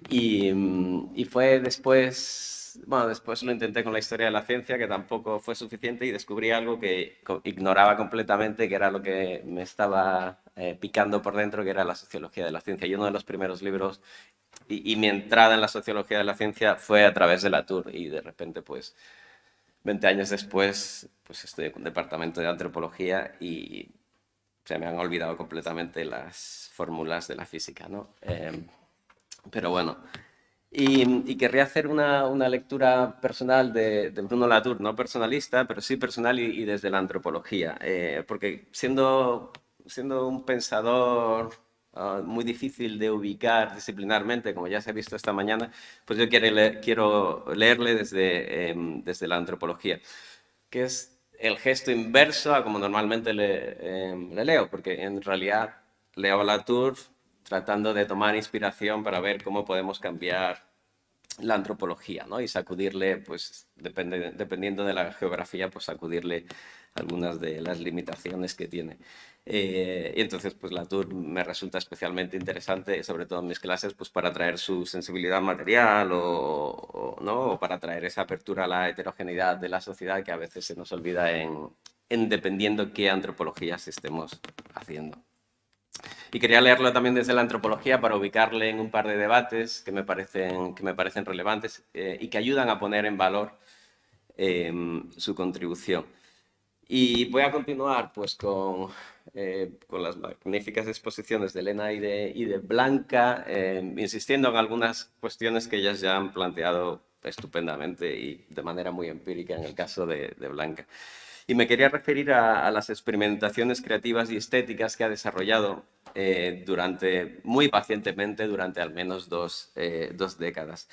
Y fue después, bueno, después lo intenté con la historia de la ciencia, que tampoco fue suficiente, y descubrí algo que ignoraba completamente, que era lo que me estaba picando por dentro, que era la sociología de la ciencia. Y uno de los primeros libros y mi entrada en la sociología de la ciencia fue a través de la TUR, y de repente, pues, 20 años después, pues estoy en un departamento de antropología y se me han olvidado completamente las fórmulas de la física, ¿no? Pero bueno, y querría hacer una lectura personal de Bruno Latour, no personalista, pero sí personal y desde la antropología, porque siendo un pensador muy difícil de ubicar disciplinarmente, como ya se ha visto esta mañana, pues yo quiero leerle desde la antropología, que es el gesto inverso a como normalmente le leo, porque en realidad leo a Latour tratando de tomar inspiración para ver cómo podemos cambiar la antropología, ¿no? Y sacudirle, pues dependiendo de la geografía, pues sacudirle algunas de las limitaciones que tiene. Y entonces, pues Latour me resulta especialmente interesante, sobre todo en mis clases, pues para traer su sensibilidad material ¿no? O para traer esa apertura a la heterogeneidad de la sociedad que a veces se nos olvida en dependiendo qué antropologías estemos haciendo. Y quería leerlo también desde la antropología para ubicarle en un par de debates que me parecen relevantes y que ayudan a poner en valor su contribución. Y voy a continuar pues, con las magníficas exposiciones de Elena y de Blanca, insistiendo en algunas cuestiones que ellas ya han planteado estupendamente y de manera muy empírica en el caso de Blanca. Y me quería referir a las experimentaciones creativas y estéticas que ha desarrollado muy pacientemente durante al menos dos décadas.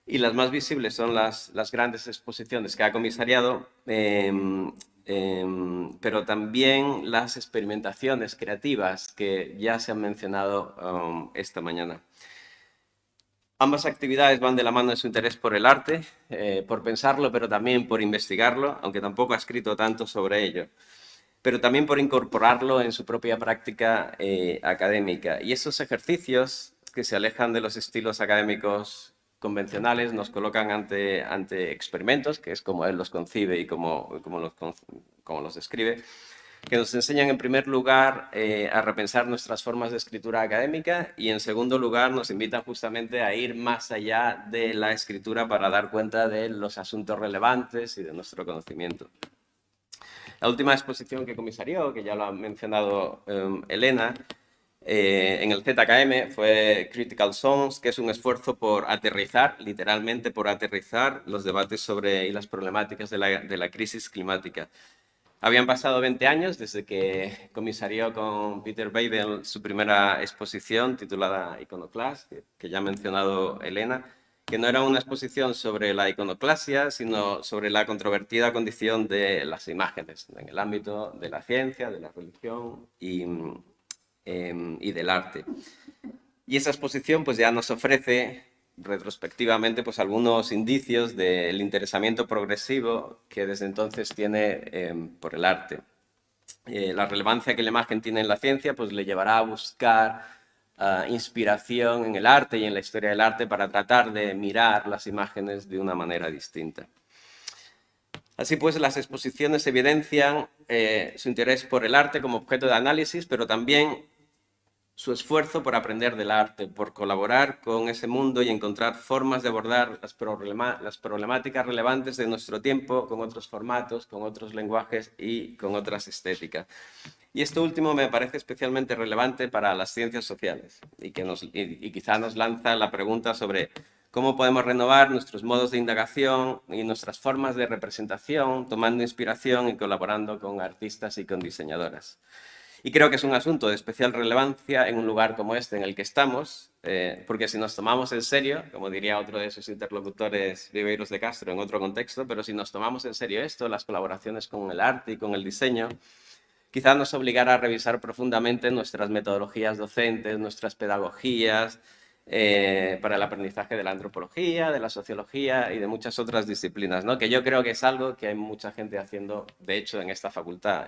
Y las más visibles son las grandes exposiciones que ha comisariado, pero también las experimentaciones creativas que ya se han mencionado esta mañana. Ambas actividades van de la mano de su interés por el arte, por pensarlo, pero también por investigarlo, aunque tampoco ha escrito tanto sobre ello, pero también por incorporarlo en su propia práctica académica. Y esos ejercicios que se alejan de los estilos académicos convencionales nos colocan ante experimentos, que es como él los concibe y como los describe, que nos enseñan en primer lugar a repensar nuestras formas de escritura académica y en segundo lugar nos invitan justamente a ir más allá de la escritura para dar cuenta de los asuntos relevantes y de nuestro conocimiento. La última exposición que comisarió, que ya lo ha mencionado Elena, en el ZKM fue Critical Zones, que es un esfuerzo por aterrizar, literalmente por aterrizar los debates y las problemáticas de la crisis climática. Habían pasado 20 años desde que comisarió con Peter Weibel su primera exposición titulada Iconoclast, que ya ha mencionado Elena, que no era una exposición sobre la iconoclasia, sino sobre la controvertida condición de las imágenes en el ámbito de la ciencia, de la religión y del arte. Y esa exposición pues, ya nos ofrece retrospectivamente pues, algunos indicios del interesamiento progresivo que desde entonces tiene por el arte. La relevancia que la imagen tiene en la ciencia pues, le llevará a buscar inspiración en el arte y en la historia del arte para tratar de mirar las imágenes de una manera distinta. Así pues, las exposiciones evidencian su interés por el arte como objeto de análisis, pero también su esfuerzo por aprender del arte, por colaborar con ese mundo y encontrar formas de abordar las problemáticas relevantes de nuestro tiempo con otros formatos, con otros lenguajes y con otras estéticas. Y esto último me parece especialmente relevante para las ciencias sociales y quizá nos lanza la pregunta sobre cómo podemos renovar nuestros modos de indagación y nuestras formas de representación, tomando inspiración y colaborando con artistas y con diseñadoras. Y creo que es un asunto de especial relevancia en un lugar como este en el que estamos, porque si nos tomamos en serio, como diría otro de sus interlocutores, Ribeiros de Castro, en otro contexto, pero si nos tomamos en serio esto, las colaboraciones con el arte y con el diseño, quizás nos obligara a revisar profundamente nuestras metodologías docentes, nuestras pedagogías, para el aprendizaje de la antropología, de la sociología y de muchas otras disciplinas, ¿no? Que yo creo que es algo que hay mucha gente haciendo, de hecho, en esta facultad.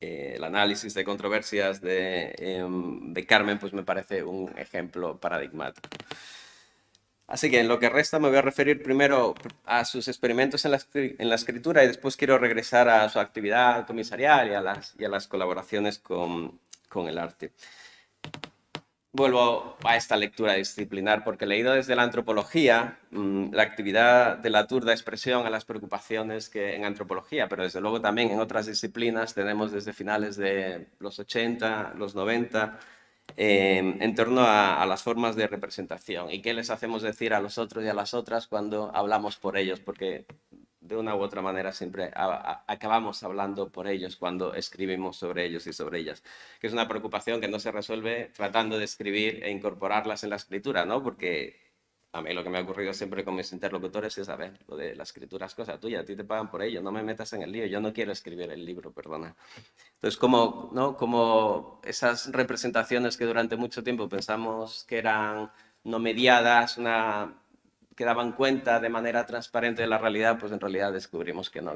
El análisis de controversias de Carmen pues me parece un ejemplo paradigmático. Así que en lo que resta me voy a referir primero a sus experimentos en la escritura y después quiero regresar a su actividad comisarial y a las colaboraciones con el arte. Vuelvo a esta lectura disciplinar porque leído desde la antropología, la actividad de Latour da expresión a las preocupaciones que en antropología, pero desde luego también en otras disciplinas tenemos desde finales de los 80, los 90, en torno a las formas de representación y qué les hacemos decir a los otros y a las otras cuando hablamos por ellos, porque de una u otra manera siempre acabamos hablando por ellos cuando escribimos sobre ellos y sobre ellas, que es una preocupación que no se resuelve tratando de escribir e incorporarlas en la escritura, ¿no? Porque a mí lo que me ha ocurrido siempre con mis interlocutores es, a ver, lo de la escritura es cosa tuya, a ti te pagan por ello, no me metas en el lío, yo no quiero escribir el libro, perdona. Entonces, como esas representaciones que durante mucho tiempo pensamos que eran no mediadas, que daban cuenta de manera transparente de la realidad, pues en realidad descubrimos que no,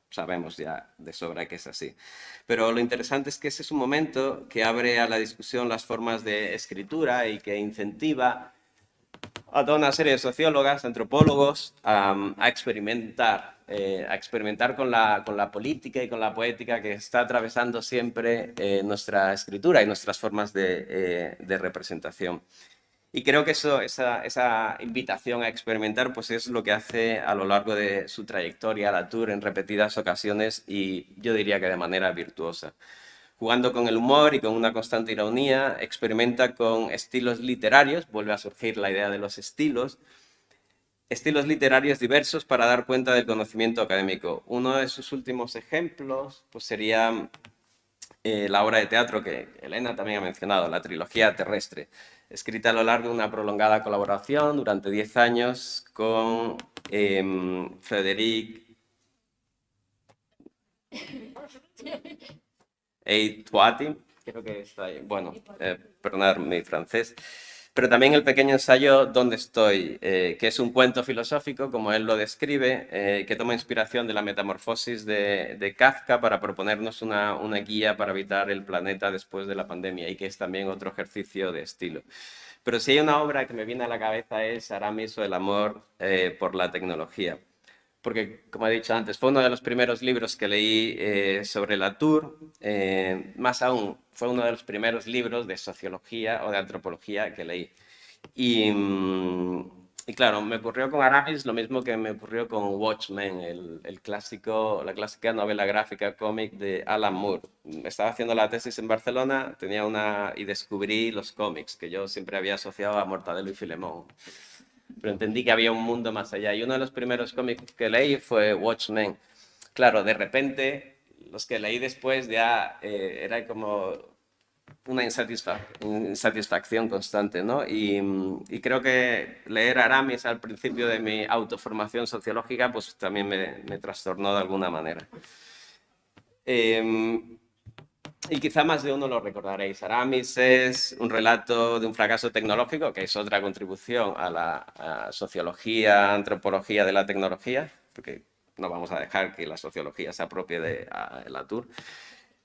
sabemos ya de sobra que es así. Pero lo interesante es que ese es un momento que abre a la discusión las formas de escritura y que incentiva a toda una serie de sociólogas, antropólogos, a experimentar con la política y con la poética que está atravesando siempre nuestra escritura y nuestras formas de representación. Y creo que esa invitación a experimentar pues es lo que hace a lo largo de su trayectoria Latour en repetidas ocasiones y yo diría que de manera virtuosa. Jugando con el humor y con una constante ironía, experimenta con estilos literarios, vuelve a surgir la idea de los estilos, estilos literarios diversos para dar cuenta del conocimiento académico. Uno de sus últimos ejemplos pues, sería la obra de teatro que Elena también ha mencionado, la trilogía terrestre, escrita a lo largo de una prolongada colaboración durante 10 años con Frédéric Toiti, creo que está ahí, bueno, perdonad mi francés, pero también el pequeño ensayo ¿Dónde estoy?, que es un cuento filosófico, como él lo describe, que toma inspiración de la metamorfosis de Kafka para proponernos una guía para habitar el planeta después de la pandemia y que es también otro ejercicio de estilo. Pero si hay una obra que me viene a la cabeza es Aramis o El amor por la tecnología. Porque, como he dicho antes, fue uno de los primeros libros que leí sobre Latour. Más aún, fue uno de los primeros libros de sociología o de antropología que leí. Y claro, me ocurrió con Aramis lo mismo que me ocurrió con Watchmen, la clásica novela gráfica cómic de Alan Moore. Estaba haciendo la tesis en Barcelona y descubrí los cómics, que yo siempre había asociado a Mortadelo y Filemón. Pero entendí que había un mundo más allá. Y uno de los primeros cómics que leí fue Watchmen. Claro, de repente, los que leí después ya era como una insatisfacción constante, ¿no? Y creo que leer Aramis al principio de mi autoformación sociológica, pues también me trastornó de alguna manera. Y quizá más de uno lo recordaréis. Aramis es un relato de un fracaso tecnológico, que es otra contribución a la sociología, antropología de la tecnología, porque no vamos a dejar que la sociología se apropie de Latour,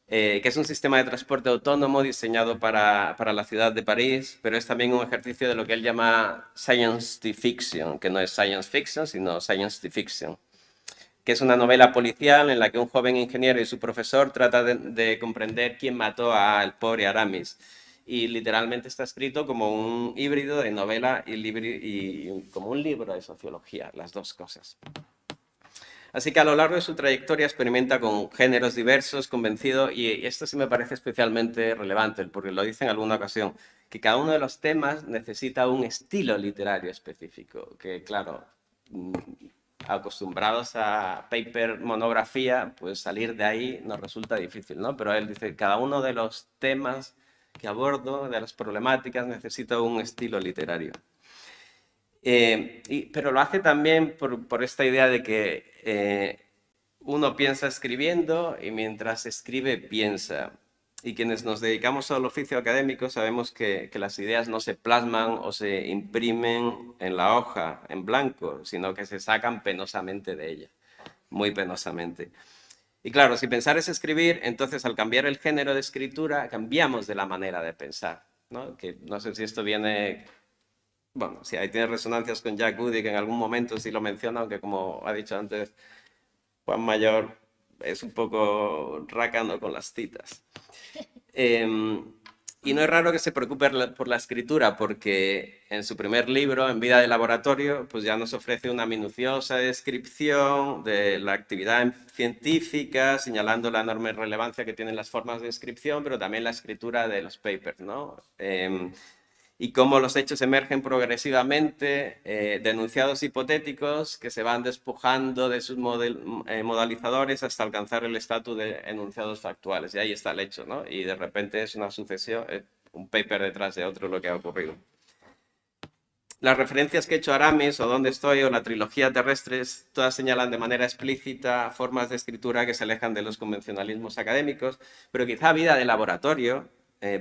que es un sistema de transporte autónomo diseñado para la ciudad de París, pero es también un ejercicio de lo que él llama science fiction, que no es science fiction, sino science fiction, que es una novela policial en la que un joven ingeniero y su profesor tratan de comprender quién mató al pobre Aramis. Y literalmente está escrito como un híbrido de novela y como un libro de sociología, las dos cosas. Así que a lo largo de su trayectoria experimenta con géneros diversos, convencido, y esto sí me parece especialmente relevante, porque lo dice en alguna ocasión, que cada uno de los temas necesita un estilo literario específico, que claro, acostumbrados a paper monografía, pues salir de ahí nos resulta difícil, ¿no? Pero él dice, cada uno de los temas que abordo, de las problemáticas, necesita un estilo literario. Pero lo hace también por esta idea de que uno piensa escribiendo y mientras escribe piensa. Y quienes nos dedicamos al oficio académico sabemos que las ideas no se plasman o se imprimen en la hoja, en blanco, sino que se sacan penosamente de ella, muy penosamente. Y claro, si pensar es escribir, entonces al cambiar el género de escritura, cambiamos de la manera de pensar, ¿no? Que no sé si esto viene... Bueno, sí, ahí tiene resonancias con Jack Woody, que en algún momento sí lo menciona, aunque como ha dicho antes Juan Mayor, es un poco rácano con las citas. Y no es raro que se preocupe por la escritura, porque en su primer libro, En vida de laboratorio, pues ya nos ofrece una minuciosa descripción de la actividad científica, señalando la enorme relevancia que tienen las formas de inscripción, pero también la escritura de los papers, ¿no? Y cómo los hechos emergen progresivamente, denunciados hipotéticos que se van despojando de sus modalizadores hasta alcanzar el estatus de enunciados factuales. Y ahí está el hecho, ¿no? Y de repente es una sucesión, un paper detrás de otro lo que ha ocurrido. Las referencias que he hecho a Aramis o Dónde estoy o la trilogía terrestres, todas señalan de manera explícita formas de escritura que se alejan de los convencionalismos académicos, pero quizá Vida de laboratorio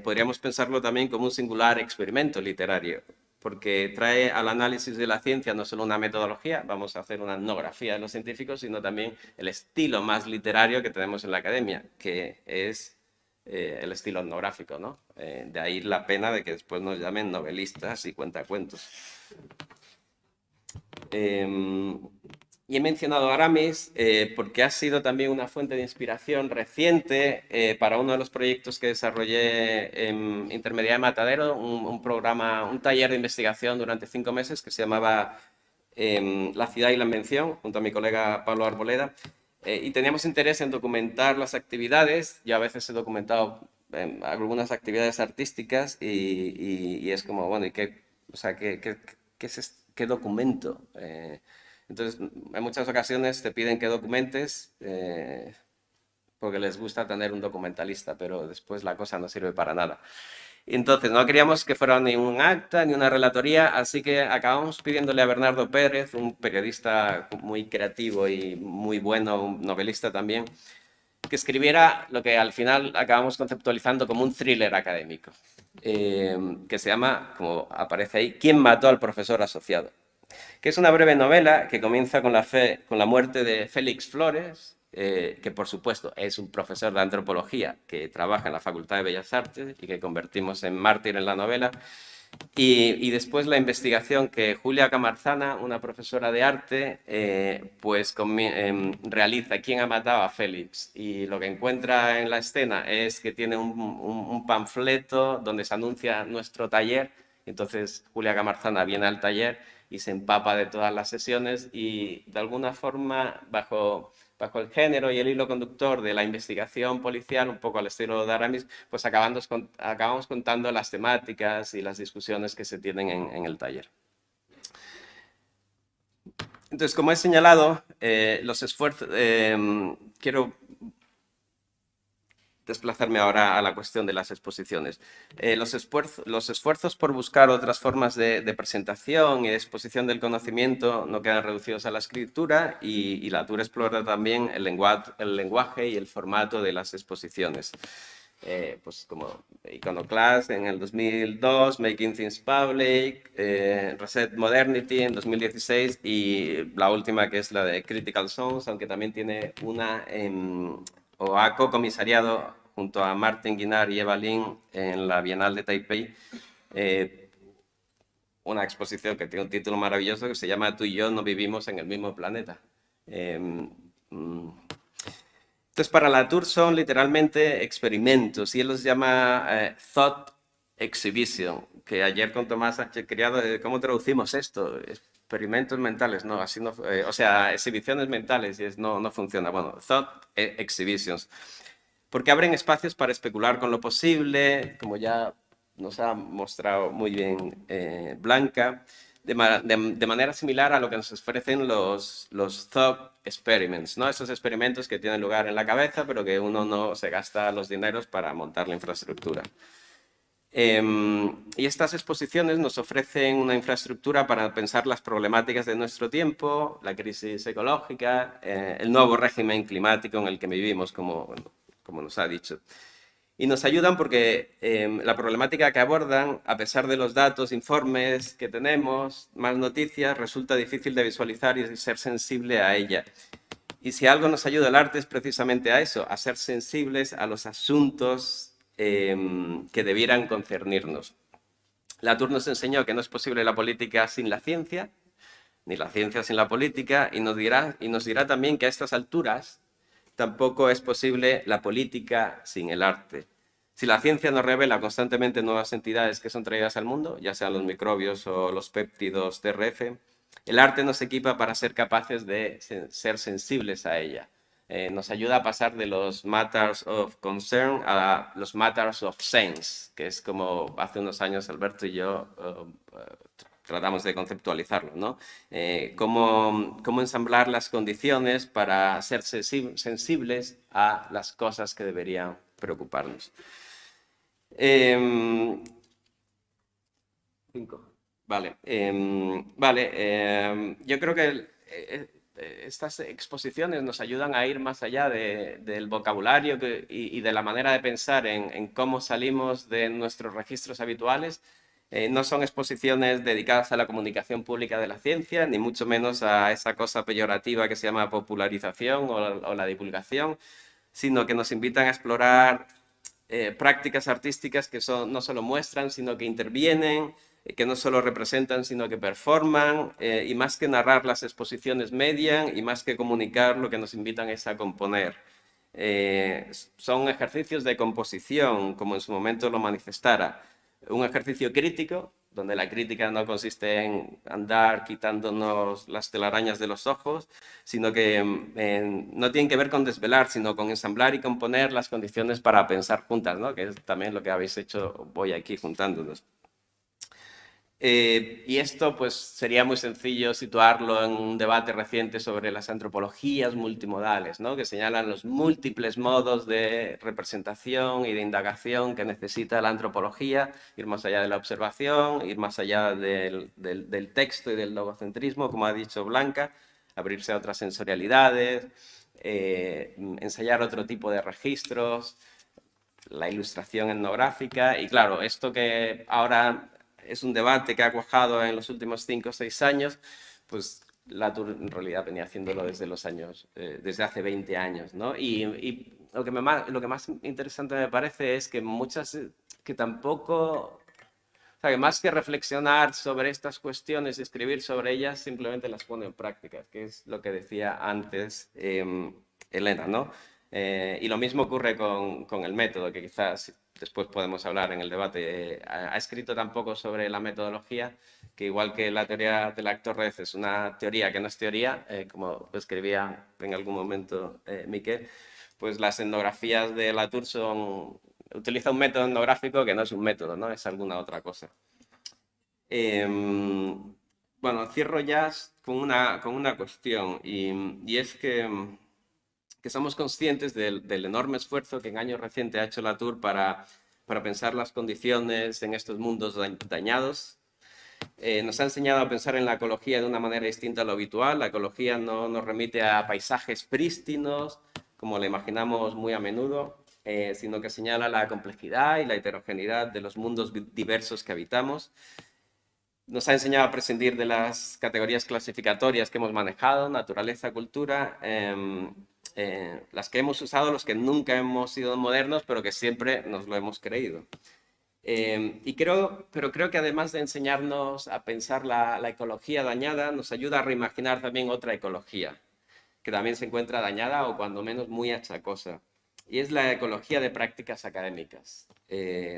podríamos pensarlo también como un singular experimento literario, porque trae al análisis de la ciencia no solo una metodología, vamos a hacer una etnografía de los científicos, sino también el estilo más literario que tenemos en la academia, que es el estilo etnográfico, ¿no? De ahí la pena de que después nos llamen novelistas y cuentacuentos. Y he mencionado a Aramis porque ha sido también una fuente de inspiración reciente para uno de los proyectos que desarrollé en Intermediaria de Matadero, un taller de investigación durante 5 meses que se llamaba La ciudad y la invención, junto a mi colega Pablo Arboleda. Y teníamos interés en documentar las actividades. Yo a veces he documentado algunas actividades artísticas y es como, bueno, ¿y qué, o sea, qué es esto? ¿qué documento? Entonces, en muchas ocasiones te piden que documentes porque les gusta tener un documentalista, pero después la cosa no sirve para nada. Entonces, no queríamos que fuera ni un acta ni una relatoría, así que acabamos pidiéndole a Bernardo Pérez, un periodista muy creativo y muy bueno, un novelista también, que escribiera lo que al final acabamos conceptualizando como un thriller académico, que se llama, como aparece ahí, ¿Quién mató al profesor asociado?, que es una breve novela que comienza con la muerte de Félix Flores, que por supuesto es un profesor de antropología que trabaja en la Facultad de Bellas Artes y que convertimos en mártir en la novela. Y después la investigación que Julia Camarzana, una profesora de arte, realiza, quién ha matado a Félix. Y lo que encuentra en la escena es que tiene un panfleto donde se anuncia nuestro taller. Entonces Julia Camarzana viene al taller y se empapa de todas las sesiones y de alguna forma bajo el género y el hilo conductor de la investigación policial, un poco al estilo de Aramis, pues acabamos contando las temáticas y las discusiones que se tienen en el taller. Entonces, como he señalado, los esfuerzos... quiero desplazarme ahora a la cuestión de las exposiciones. Los esfuerzos por buscar otras formas de presentación y de exposición del conocimiento no quedan reducidos a la escritura y la Tour explora también el lenguaje y el formato de las exposiciones. Pues como Iconoclast en el 2002, Making Things Public, Reset Modernity en 2016 y la última que es la de Critical Zones, aunque también tiene una o ha co-comisariado junto a Martin Guinard y Eva Lin en la Bienal de Taipei, una exposición que tiene un título maravilloso que se llama Tú y yo no vivimos en el mismo planeta. Entonces, para la Tour son literalmente experimentos y él los llama Thought Exhibition, que ayer con Tomás Sánchez Criado, ¿cómo traducimos esto? Experimentos mentales, no, así no, o sea, exhibiciones mentales, y no funciona. Bueno, Thought Exhibitions. Porque abren espacios para especular con lo posible, como ya nos ha mostrado muy bien Blanca, de manera similar a lo que nos ofrecen los thought experiments, ¿no? Esos experimentos que tienen lugar en la cabeza, pero que uno no se gasta los dineros para montar la infraestructura. Y estas exposiciones nos ofrecen una infraestructura para pensar las problemáticas de nuestro tiempo, la crisis ecológica, el nuevo régimen climático en el que vivimos, como nos ha dicho. Y nos ayudan porque la problemática que abordan, a pesar de los datos, informes que tenemos, más noticias, resulta difícil de visualizar y ser sensible a ella. Y si algo nos ayuda el arte es precisamente a eso, a ser sensibles a los asuntos que debieran concernirnos. La Tour nos enseñó que no es posible la política sin la ciencia, ni la ciencia sin la política, y nos dirá también que a estas alturas tampoco es posible la política sin el arte. Si la ciencia nos revela constantemente nuevas entidades que son traídas al mundo, ya sean los microbios o los péptidos TRF, el arte nos equipa para ser capaces de ser sensibles a ella. Nos ayuda a pasar de los matters of concern a los matters of sense, que es como hace unos años Alberto y yo tratamos de conceptualizarlo, ¿no? Cómo ensamblar las condiciones para ser sensibles a las cosas que deberían preocuparnos. Yo creo que estas exposiciones nos ayudan a ir más allá del vocabulario y de la manera de pensar en cómo salimos de nuestros registros habituales. No son exposiciones dedicadas a la comunicación pública de la ciencia, ni mucho menos a esa cosa peyorativa que se llama popularización o la divulgación, sino que nos invitan a explorar prácticas artísticas que no solo muestran, sino que intervienen, que no solo representan, sino que performan, y más que narrar las exposiciones median, y más que comunicar, lo que nos invitan es a componer. Son ejercicios de composición, como en su momento lo manifestara. Un ejercicio crítico, donde la crítica no consiste en andar quitándonos las telarañas de los ojos, sino que no tienen que ver con desvelar, sino con ensamblar y componer las condiciones para pensar juntas, ¿no? Que es también lo que habéis hecho hoy aquí juntándonos. Y esto pues sería muy sencillo situarlo en un debate reciente sobre las antropologías multimodales, ¿no? Que señalan los múltiples modos de representación y de indagación que necesita la antropología, ir más allá de la observación, ir más allá del texto y del logocentrismo, como ha dicho Blanca, abrirse a otras sensorialidades, ensayar otro tipo de registros, la ilustración etnográfica. Y claro, esto que ahora es un debate que ha cuajado en los últimos 5 o 6 años, pues Latour en realidad venía haciéndolo desde los años, desde hace 20 años, ¿no? Y lo que más interesante me parece es que muchas, que tampoco, o sea, que más que reflexionar sobre estas cuestiones y escribir sobre ellas, simplemente las pone en práctica, que es lo que decía antes Elena, ¿no? Y lo mismo ocurre con el método, que quizás después podemos hablar en el debate. Ha escrito tampoco sobre la metodología, que igual que la teoría del actor red es una teoría que no es teoría, como escribía en algún momento Miquel, pues las etnografías de Latour utiliza un método etnográfico que no es un método, ¿no? Es alguna otra cosa. Bueno, cierro ya con una cuestión, y es que somos conscientes del enorme esfuerzo que en años recientes ha hecho Latour para pensar las condiciones en estos mundos dañados. Nos ha enseñado a pensar en la ecología de una manera distinta a lo habitual. La ecología no nos remite a paisajes prístinos, como lo imaginamos muy a menudo, sino que señala la complejidad y la heterogeneidad de los mundos diversos que habitamos. Nos ha enseñado a prescindir de las categorías clasificatorias que hemos manejado, naturaleza, cultura, las que hemos usado los que nunca hemos sido modernos, pero que siempre nos lo hemos creído. Pero creo que además de enseñarnos a pensar la ecología dañada, nos ayuda a reimaginar también otra ecología, que también se encuentra dañada o cuando menos muy achacosa. Y es la ecología de prácticas académicas,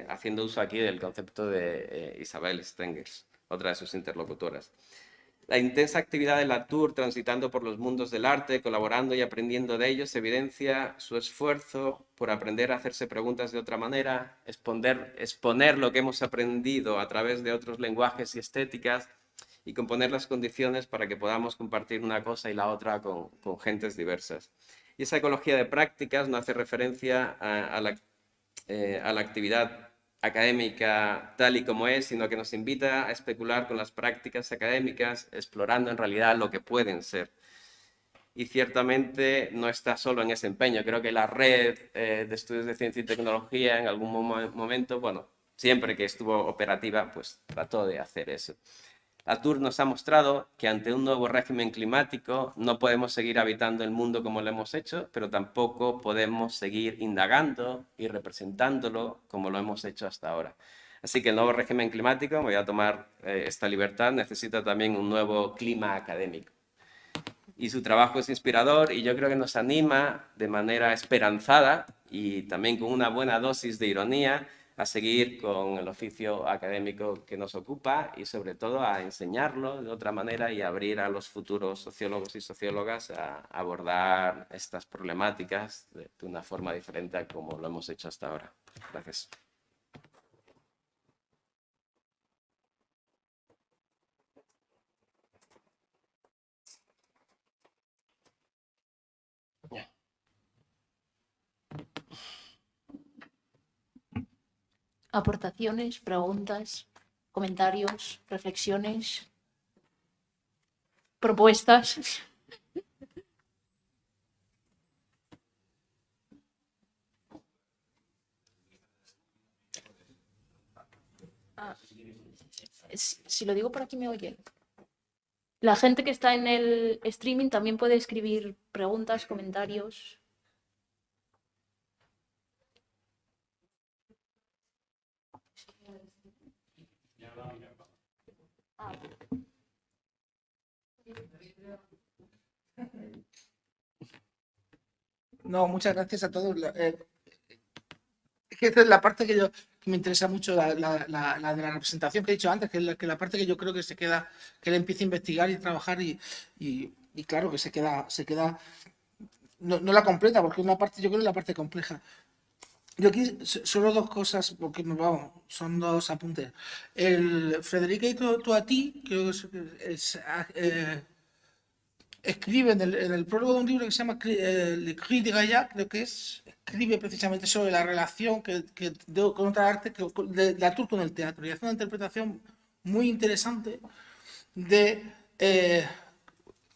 haciendo uso aquí del concepto de Isabel Stengers, otra de sus interlocutoras. La intensa actividad de Latour, transitando por los mundos del arte, colaborando y aprendiendo de ellos, evidencia su esfuerzo por aprender a hacerse preguntas de otra manera, exponer lo que hemos aprendido a través de otros lenguajes y estéticas y componer las condiciones para que podamos compartir una cosa y la otra con gentes diversas. Y esa ecología de prácticas no hace referencia a la actividad académica tal y como es, sino que nos invita a especular con las prácticas académicas, explorando en realidad lo que pueden ser. Y ciertamente no está solo en ese empeño. Creo que la red de estudios de ciencia y tecnología en algún momento, bueno, siempre que estuvo operativa, pues trató de hacer eso. Latour nos ha mostrado que ante un nuevo régimen climático no podemos seguir habitando el mundo como lo hemos hecho, pero tampoco podemos seguir indagando y representándolo como lo hemos hecho hasta ahora. Así que el nuevo régimen climático, me voy a tomar esta libertad, necesita también un nuevo clima académico. Y su trabajo es inspirador y yo creo que nos anima de manera esperanzada y también con una buena dosis de ironía a seguir con el oficio académico que nos ocupa y sobre todo a enseñarlo de otra manera y abrir a los futuros sociólogos y sociólogas a abordar estas problemáticas de una forma diferente a como lo hemos hecho hasta ahora. Gracias. Aportaciones, preguntas, comentarios, reflexiones, propuestas. Si lo digo por aquí me oye. La gente que está en el streaming también puede escribir preguntas, comentarios. No, muchas gracias a todos. Es que esta es la parte que me interesa mucho, la de la representación que he dicho antes, que es la parte que yo creo que se queda, que él empieza a investigar y trabajar y claro que se queda no la completa, porque una parte, yo creo que es la parte compleja. Yo aquí solo dos cosas, porque vamos, son dos apuntes. El Federica y tú a ti, creo que escribe en el prólogo de un libro que se llama Le Cri de Gaillac, creo que es, escribe precisamente sobre la relación con otra arte, de Latour con el teatro, y hace una interpretación muy interesante de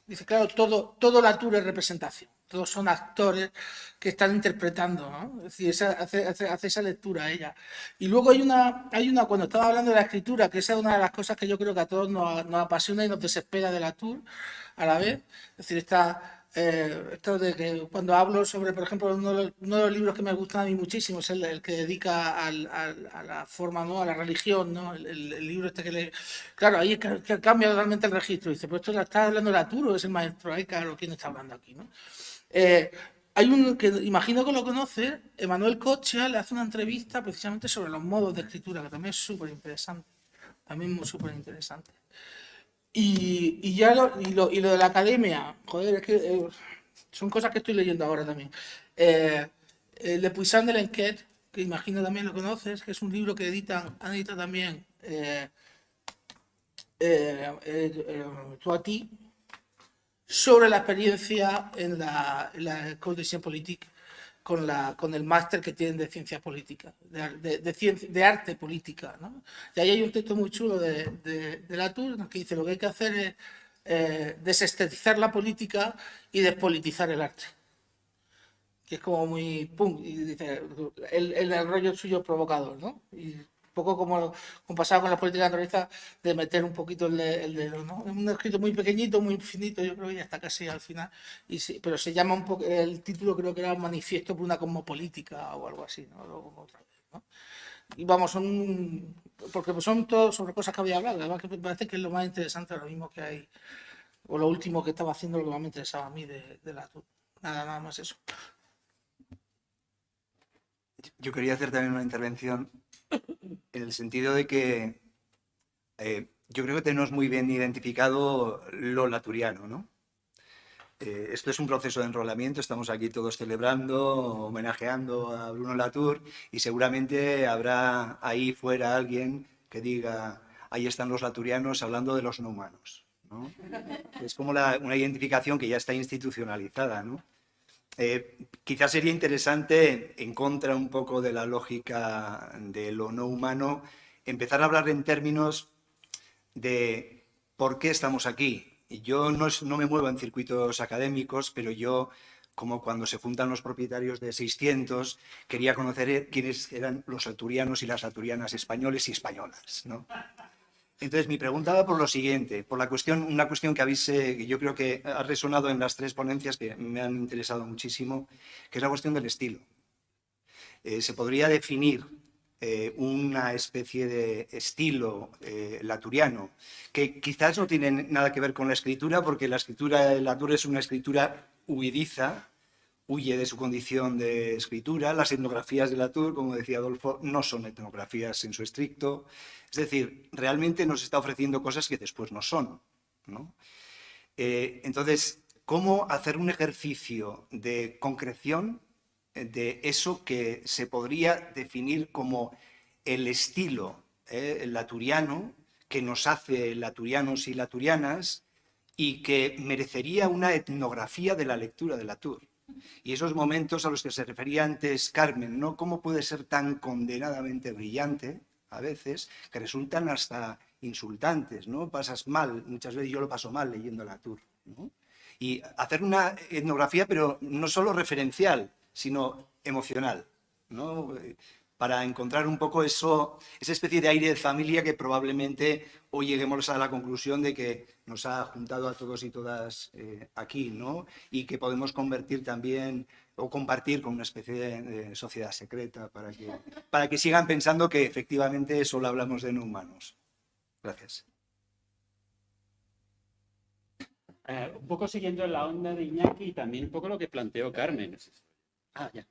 dice, claro, todo Latour es representación. Todos son actores que están interpretando, ¿no? Es decir, hace esa lectura ella. Y luego hay una, cuando estaba hablando de la escritura, que esa es una de las cosas que yo creo que a todos nos apasiona y nos desespera de Latour a la vez. Es decir, esto de que cuando hablo sobre, por ejemplo, uno de los libros que me gustan a mí muchísimo es el que dedica a la forma, ¿no? A la religión, ¿no? El libro este que le... Claro, ahí que cambia totalmente el registro. Dice, pues esto la está hablando Latour o es el maestro. Ahí, claro, ¿quién está hablando aquí, no? Eh, hay un que imagino que lo conoce, Emanuel Cocha le hace una entrevista precisamente sobre los modos de escritura, que también es súper interesante. También muy súper interesante. Y ya y lo de la academia, joder, es que son cosas que estoy leyendo ahora también. Le Puissant de l'Enquête, que imagino también lo conoces, que es un libro que han editado también tú a ti, sobre la experiencia en la École de Sciences Politiques con el máster que tienen de ciencias políticas, de arte política, ¿no? Y ahí hay un texto muy chulo de Latour que dice lo que hay que hacer es desestetizar la política y despolitizar el arte. Que es como muy pum, y dice el rollo suyo provocador, ¿no? Y un poco como pasaba con las políticas analistas de meter un poquito el dedo, ¿no? Es un escrito muy pequeñito, muy finito, yo creo que ya está casi al final, y sí, pero se llama un poco, el título creo que era Manifiesto por una cosmopolítica o algo así, ¿no? Otra vez, ¿no? Y vamos, porque son todos sobre cosas que había hablado, además que me parece que es lo más interesante ahora mismo que hay, o lo último que estaba haciendo, lo que más me interesaba a mí de la... Nada más eso. Yo quería hacer también una intervención en el sentido de que yo creo que tenemos muy bien identificado lo laturiano, ¿no? Esto es un proceso de enrolamiento, estamos aquí todos celebrando, homenajeando a Bruno Latour y seguramente habrá ahí fuera alguien que diga, ahí están los laturianos hablando de los no humanos, ¿no? Es como una identificación que ya está institucionalizada, ¿no? Quizás sería interesante, en contra un poco de la lógica de lo no humano, empezar a hablar en términos de por qué estamos aquí. Y yo no me muevo en circuitos académicos, pero yo, como cuando se juntan los propietarios de 600, quería conocer quiénes eran los aturianos y las aturianas españoles y españolas, ¿no? Entonces, mi pregunta va por lo siguiente, por una cuestión que yo creo que ha resonado en las tres ponencias que me han interesado muchísimo, que es la cuestión del estilo. Se podría definir una especie de estilo laturiano, que quizás no tiene nada que ver con la escritura, porque la escritura de Latour es una escritura huidiza, huye de su condición de escritura. Las etnografías de Latour, como decía Adolfo, no son etnografías en su estricto. Es decir, realmente nos está ofreciendo cosas que después no son, ¿no? Entonces, ¿cómo hacer un ejercicio de concreción de eso que se podría definir como el estilo laturiano, que nos hace laturianos y laturianas y que merecería una etnografía de la lectura de Latour? Y esos momentos a los que se refería antes Carmen, ¿no? ¿Cómo puede ser tan condenadamente brillante a veces que resultan hasta insultantes, ¿no? Pasas mal, muchas veces yo lo paso mal leyendo Latour, ¿no? Y hacer una etnografía, pero no solo referencial, sino emocional, ¿no? Para encontrar un poco esa especie de aire de familia que probablemente hoy lleguemos a la conclusión de que nos ha juntado a todos y todas aquí, ¿no? Y que podemos convertir también o compartir con una especie de sociedad secreta para que sigan pensando que efectivamente solo hablamos de no humanos. Gracias. Un poco siguiendo la onda de Iñaki y también un poco lo que planteó Carmen. Ya.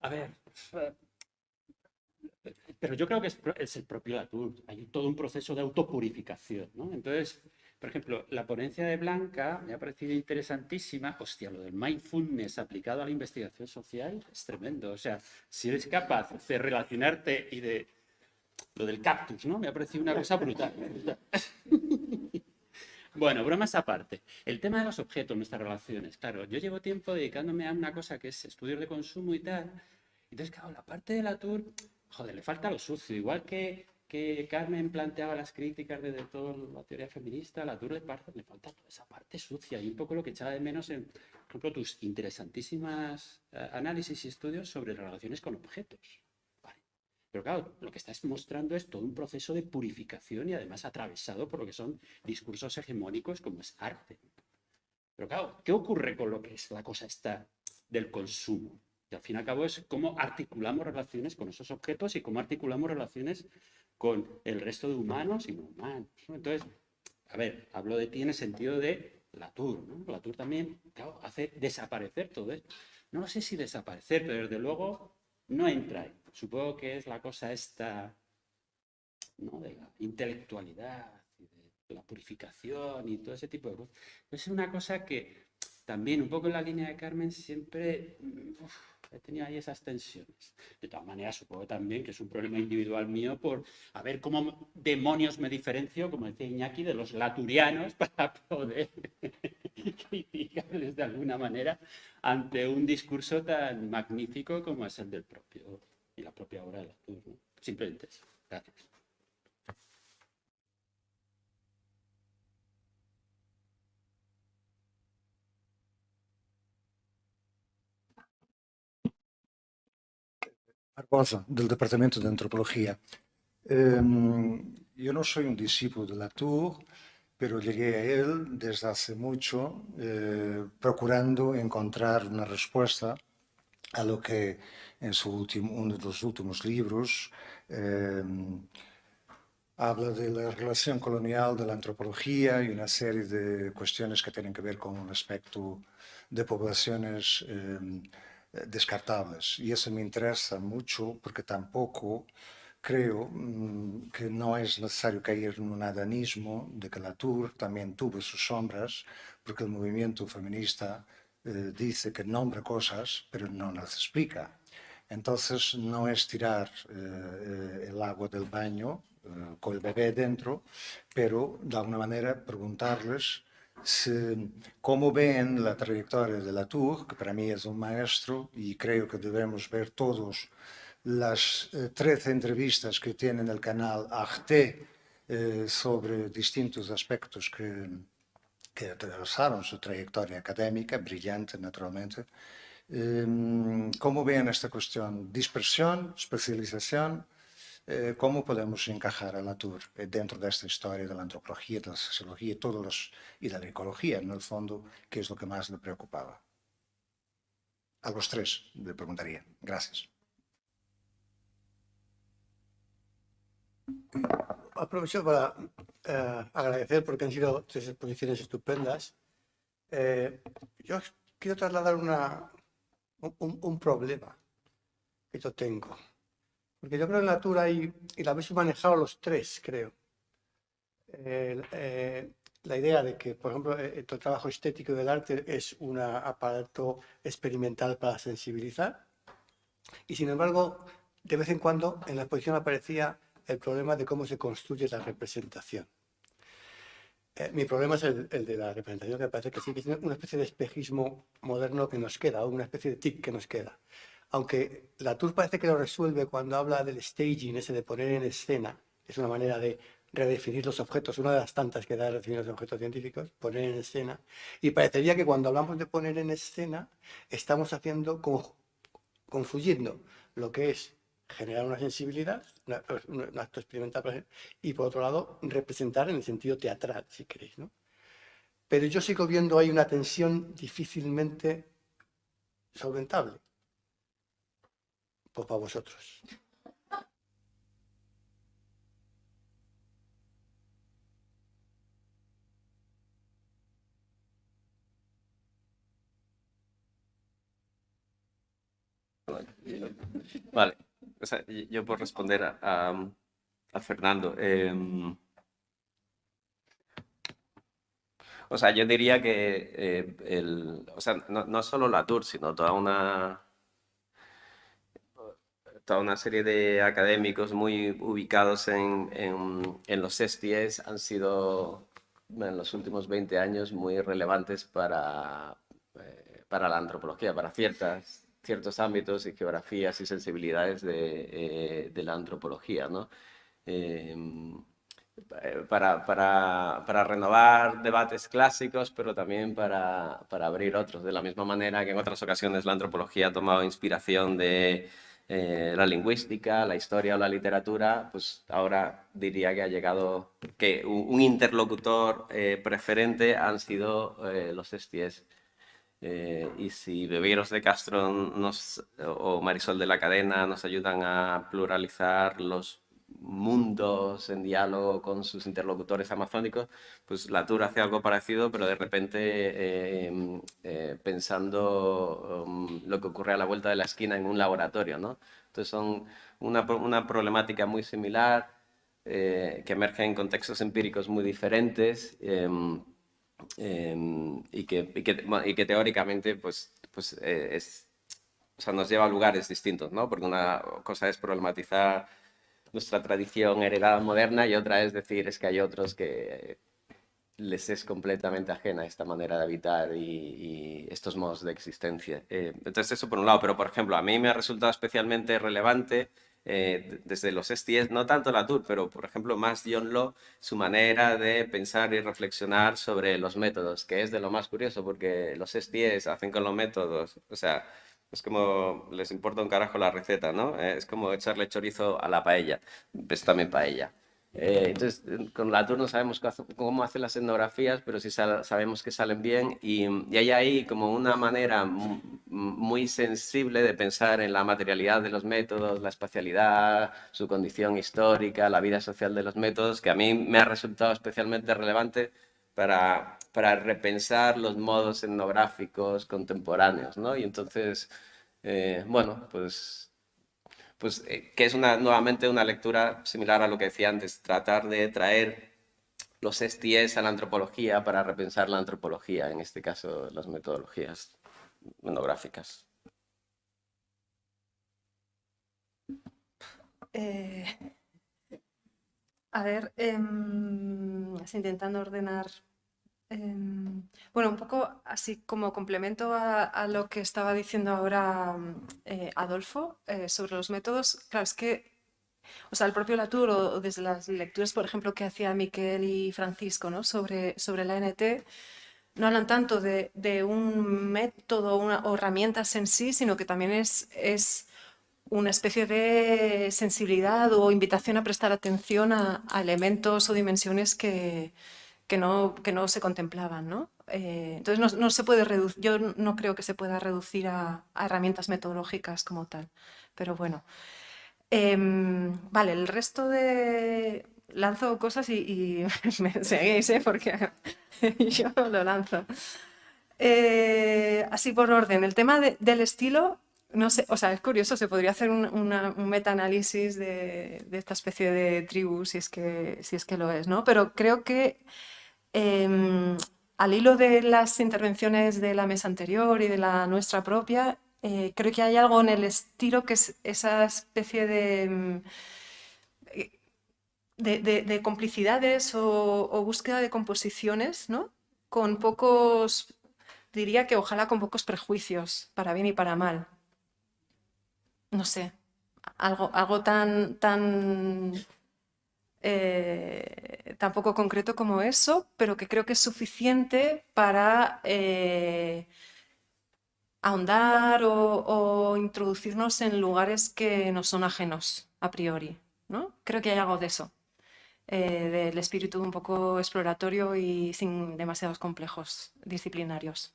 A ver, pero yo creo que es el propio Latour. Hay todo un proceso de autopurificación, ¿no? Entonces, Por ejemplo, la ponencia de Blanca me ha parecido interesantísima. Hostia, lo del mindfulness aplicado a la investigación social es tremendo. O sea, si eres capaz de relacionarte y de... Lo del cactus, ¿no? Me ha parecido una cosa brutal. Bueno, bromas aparte. El tema de los objetos, nuestras relaciones. Claro, yo llevo tiempo dedicándome a una cosa que es estudios de consumo y tal. Entonces, claro, la parte de Latour, joder, le falta lo sucio. Igual que Carmen planteaba las críticas de toda la teoría feminista, a Latour le falta toda esa parte sucia y un poco lo que echaba de menos en, por ejemplo, tus interesantísimas análisis y estudios sobre relaciones con objetos. Vale. Pero claro, lo que estás mostrando es todo un proceso de purificación y además atravesado por lo que son discursos hegemónicos como es arte. Pero claro, ¿qué ocurre con lo que es la cosa esta del consumo? Y al fin y al cabo es cómo articulamos relaciones con esos objetos y cómo articulamos relaciones con el resto de humanos y no humanos, ¿no? Entonces, a ver, hablo de ti en el sentido de Latour, ¿no? Latour también, claro, hace desaparecer todo esto. No sé si desaparecer, pero desde luego no entra ahí. Supongo que es la cosa esta, ¿no? De la intelectualidad y de la purificación y todo ese tipo de cosas. Es una cosa que también, un poco en la línea de Carmen, siempre he tenido ahí esas tensiones. De todas maneras, supongo también que es un problema individual mío por a ver cómo demonios me diferencio, como decía Iñaki, de los laturianos para poder criticarles de alguna manera ante un discurso tan magnífico como es el del propio y la propia obra de Latour, ¿no? Simplemente eso. Gracias. Barbosa, del Departamento de Antropología. Yo no soy un discípulo de Latour, pero llegué a él desde hace mucho, procurando encontrar una respuesta a lo que en uno de los últimos libros habla de la relación colonial de la antropología y una serie de cuestiones que tienen que ver con el aspecto de poblaciones descartables. Y eso me interesa mucho porque tampoco creo que no es necesario caer en un adanismo de que Latour también tuvo sus sombras, porque el movimiento feminista dice que nombra cosas, pero no las explica. Entonces no es tirar el agua del baño con el bebé dentro, pero de alguna manera preguntarles cómo ven la trayectoria de Latour, que para mí es un maestro, y creo que debemos ver todos las 13 entrevistas que tiene en el canal Arte sobre distintos aspectos que atravesaron su trayectoria académica, brillante naturalmente. ¿Cómo ven esta cuestión? Dispersión, especialización, ¿cómo podemos encajar a Latour dentro de esta historia de la antropología, de la sociología y de la ecología, en el fondo, que es lo que más le preocupaba? A los tres le preguntaría. Gracias. Aprovecho para agradecer porque han sido tres exposiciones estupendas. Yo quiero trasladar un problema que yo tengo. Porque yo creo en Latour y la habéis manejado los tres, creo. La idea de que, por ejemplo, el trabajo estético del arte es un aparato experimental para sensibilizar. Y sin embargo, de vez en cuando en la exposición aparecía el problema de cómo se construye la representación. Mi problema es el de la representación, que me parece que sí que es una especie de espejismo moderno que nos queda, o una especie de tic que nos queda. Aunque Latour parece que lo resuelve cuando habla del staging, ese de poner en escena, es una manera de redefinir los objetos, una de las tantas que da de redefinir los objetos científicos, poner en escena. Y parecería que cuando hablamos de poner en escena, estamos haciendo, confluyendo lo que es generar una sensibilidad, un acto experimental, y por otro lado, representar en el sentido teatral, si queréis, ¿no? Pero yo sigo viendo ahí una tensión difícilmente solventable. Pues para vosotros. Vale, o sea, yo por responder a Fernando. O sea, yo diría que o sea, no solo Latour, sino toda una serie de académicos muy ubicados en los STS han sido en los últimos 20 años muy relevantes para la antropología, para ciertos ámbitos y geografías y sensibilidades de la antropología, ¿no? Eh, para renovar debates clásicos, pero también para abrir otros, de la misma manera que en otras ocasiones la antropología ha tomado inspiración de la lingüística, la historia o la literatura, pues ahora diría que ha llegado, que un interlocutor preferente han sido los STS. Y si Bebieros de Castro o Marisol de la Cadena nos ayudan a pluralizar los mundos en diálogo con sus interlocutores amazónicos, pues Latour hace algo parecido, pero de repente pensando lo que ocurre a la vuelta de la esquina en un laboratorio, ¿no? Entonces son una problemática muy similar, que emerge en contextos empíricos muy diferentes, y que teóricamente o sea, nos lleva a lugares distintos, ¿no? Porque una cosa es problematizar nuestra tradición heredada moderna y otra es decir, es que hay otros que les es completamente ajena esta manera de habitar y estos modos de existencia. Entonces eso por un lado, pero por ejemplo, a mí me ha resultado especialmente relevante desde los STS, no tanto Latour, pero por ejemplo más John Law, su manera de pensar y reflexionar sobre los métodos, que es de lo más curioso, porque los STS hacen con los métodos, o sea, es como les importa un carajo la receta, ¿no? Es como echarle chorizo a la paella, pues también paella. Entonces, con Latour no sabemos cómo hace las etnografías, pero sí sabemos que salen bien y hay ahí como una manera muy sensible de pensar en la materialidad de los métodos, la espacialidad, su condición histórica, la vida social de los métodos, que a mí me ha resultado especialmente relevante para repensar los modos etnográficos contemporáneos, ¿no? Y entonces, bueno, que es nuevamente una lectura similar a lo que decía antes, tratar de traer los STS a la antropología para repensar la antropología, en este caso las metodologías etnográficas. A ver, así intentando ordenar. Bueno, un poco así como complemento a lo que estaba diciendo ahora Adolfo sobre los métodos. Claro, es que, o sea, el propio Latour o desde las lecturas, por ejemplo, que hacía Miquel y Francisco, ¿no? sobre la NT, no hablan tanto de un método o herramientas en sí, sino que también es una especie de sensibilidad o invitación a prestar atención a elementos o dimensiones que no se contemplaban, ¿no? Entonces no se puede reducir, yo no creo que se pueda reducir a herramientas metodológicas como tal, pero bueno. Vale, el resto de... Lanzo cosas y me seguís, porque yo lo lanzo. Así por orden, el tema del estilo, no sé, o sea, es curioso, se podría hacer un metaanálisis de esta especie de tribu, si es que lo es, ¿no? Pero creo que al hilo de las intervenciones de la mesa anterior y de la nuestra propia, creo que hay algo en el estilo que es esa especie de complicidades o búsqueda de composiciones, ¿no? Con pocos, diría que ojalá con pocos prejuicios, para bien y para mal. No sé, algo tan poco concreto como eso, pero que creo que es suficiente para ahondar o introducirnos en lugares que nos son ajenos a priori, ¿no? Creo que hay algo de eso, del espíritu un poco exploratorio y sin demasiados complejos disciplinarios,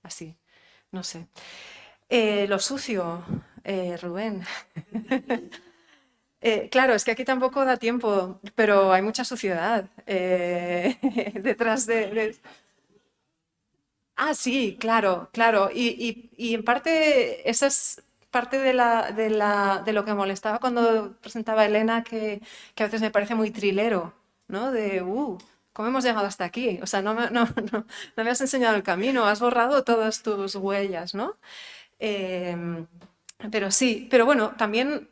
así, no sé. Lo sucio, Rubén. Claro, es que aquí tampoco da tiempo, pero hay mucha suciedad detrás de... Ah, sí, claro, claro. Y en parte, esa es parte de lo que molestaba cuando presentaba a Elena, que a veces me parece muy trilero, ¿no? ¿cómo hemos llegado hasta aquí? O sea, no me has enseñado el camino, has borrado todas tus huellas, ¿no? Pero sí, pero bueno, también,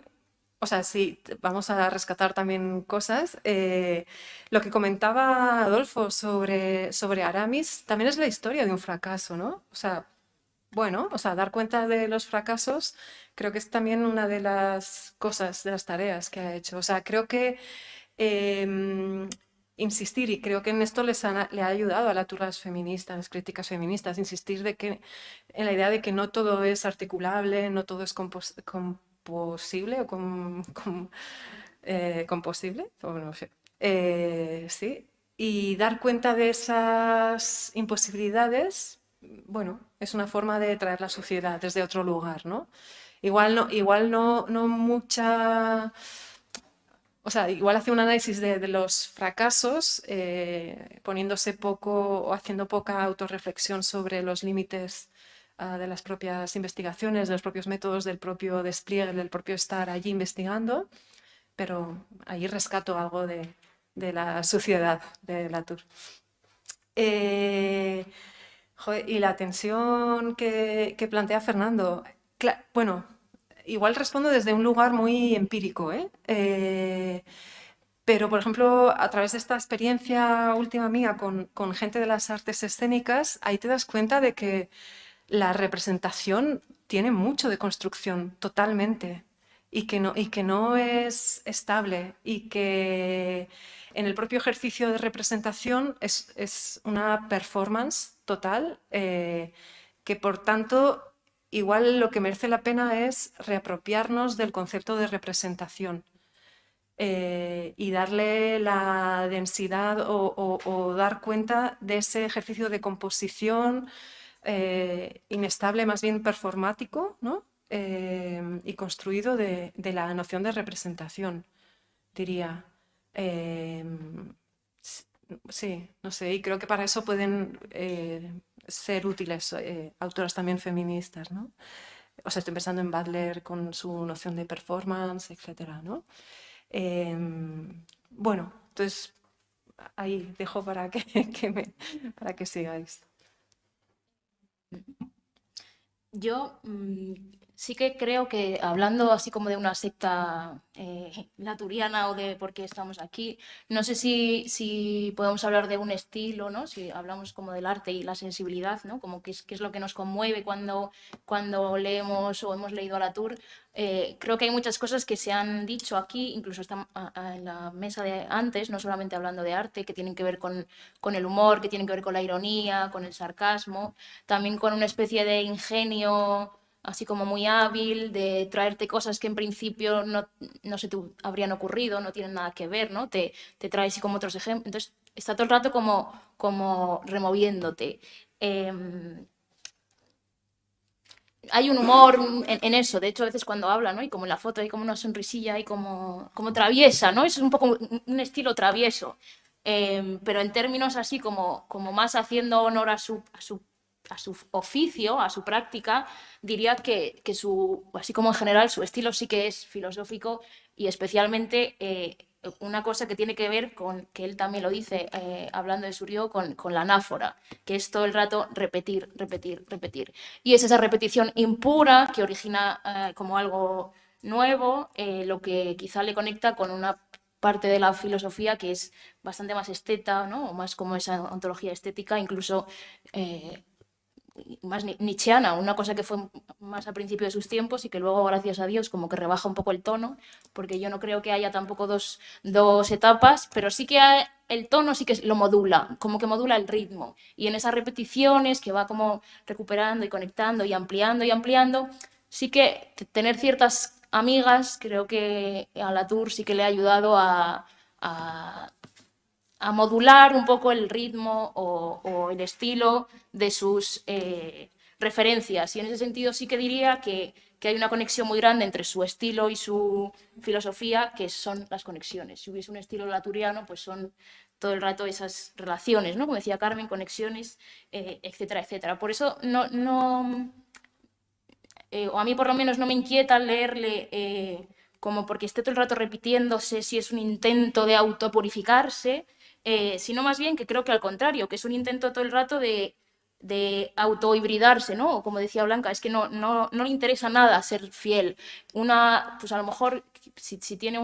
o sea, sí, vamos a rescatar también cosas. Lo que comentaba Adolfo sobre Aramis también es la historia de un fracaso, ¿no? O sea, bueno, o sea, dar cuenta de los fracasos creo que es también una de las cosas, de las tareas que ha hecho. O sea, creo que insistir, y creo que en esto le ha ayudado a las feministas, críticas feministas, insistir en la idea de que no todo es articulable, no todo es composible o composible, o no sé. Sí, y dar cuenta de esas imposibilidades, bueno, es una forma de traer la sociedad desde otro lugar, ¿no? Igual no mucha... O sea, igual hace un análisis de los fracasos, poniéndose poco o haciendo poca autorreflexión sobre los límites de las propias investigaciones, de los propios métodos, del propio despliegue, del propio estar allí investigando, pero ahí rescato algo de la suciedad de Latour. Y la tensión que plantea Fernando, bueno, igual respondo desde un lugar muy empírico, pero, por ejemplo, a través de esta experiencia última mía con gente de las artes escénicas, ahí te das cuenta de que la representación tiene mucho de construcción, totalmente, y que no es estable, y que en el propio ejercicio de representación es una performance total, que por tanto igual lo que merece la pena es reapropiarnos del concepto de representación y darle la densidad o dar cuenta de ese ejercicio de composición inestable, más bien performático, ¿no? Y construido de la noción de representación, diría. Sí, no sé, y creo que para eso pueden ser útiles autoras también feministas, ¿no? O sea, estoy pensando en Butler con su noción de performance, etcétera, ¿no? Bueno, entonces ahí dejo para para que sigáis. Yo sí que creo que, hablando así como de una secta laturiana o de por qué estamos aquí, no sé si podemos hablar de un estilo, ¿no? Si hablamos como del arte y la sensibilidad, ¿no? Como qué es lo que nos conmueve cuando leemos o hemos leído a Latour. Creo que hay muchas cosas que se han dicho aquí, incluso están en la mesa de antes, no solamente hablando de arte, que tienen que ver con el humor, que tienen que ver con la ironía, con el sarcasmo, también con una especie de ingenio así como muy hábil, de traerte cosas que en principio no se te habrían ocurrido, no tienen nada que ver, ¿no? Te trae así como otros ejemplos. Entonces, está todo el rato como removiéndote. Hay un humor en eso, de hecho a veces cuando habla, ¿no? Y como en la foto hay como una sonrisilla y como traviesa, ¿no? Es un poco un estilo travieso, pero en términos así como más haciendo honor a su oficio, a su práctica, diría que así como en general su estilo sí que es filosófico y especialmente una cosa que tiene que ver con, que él también lo dice hablando de Surió, con la anáfora, que es todo el rato repetir, repetir, repetir. Y es esa repetición impura que origina como algo nuevo, lo que quizá le conecta con una parte de la filosofía que es bastante más esteta, ¿no? O más como esa ontología estética, incluso más nietzscheana, una cosa que fue más al principio de sus tiempos y que luego, gracias a Dios, como que rebaja un poco el tono, porque yo no creo que haya tampoco dos etapas, pero sí que el tono sí que lo modula, como que modula el ritmo. Y en esas repeticiones que va como recuperando y conectando y ampliando, sí que tener ciertas amigas, creo que a Latour sí que le ha ayudado a modular un poco el ritmo o el estilo de sus referencias. Y en ese sentido sí que diría que hay una conexión muy grande entre su estilo y su filosofía, que son las conexiones. Si hubiese un estilo laturiano, pues son todo el rato esas relaciones, ¿no? Como decía Carmen, conexiones, etcétera, etcétera. Por eso o a mí por lo menos no me inquieta leerle como porque esté todo el rato repitiéndose si es un intento de autopurificarse, sino más bien que creo que al contrario, que es un intento todo el rato de autohibridarse, ¿no? O como decía Blanca, es que no le interesa nada ser fiel. Pues a lo mejor, si tiene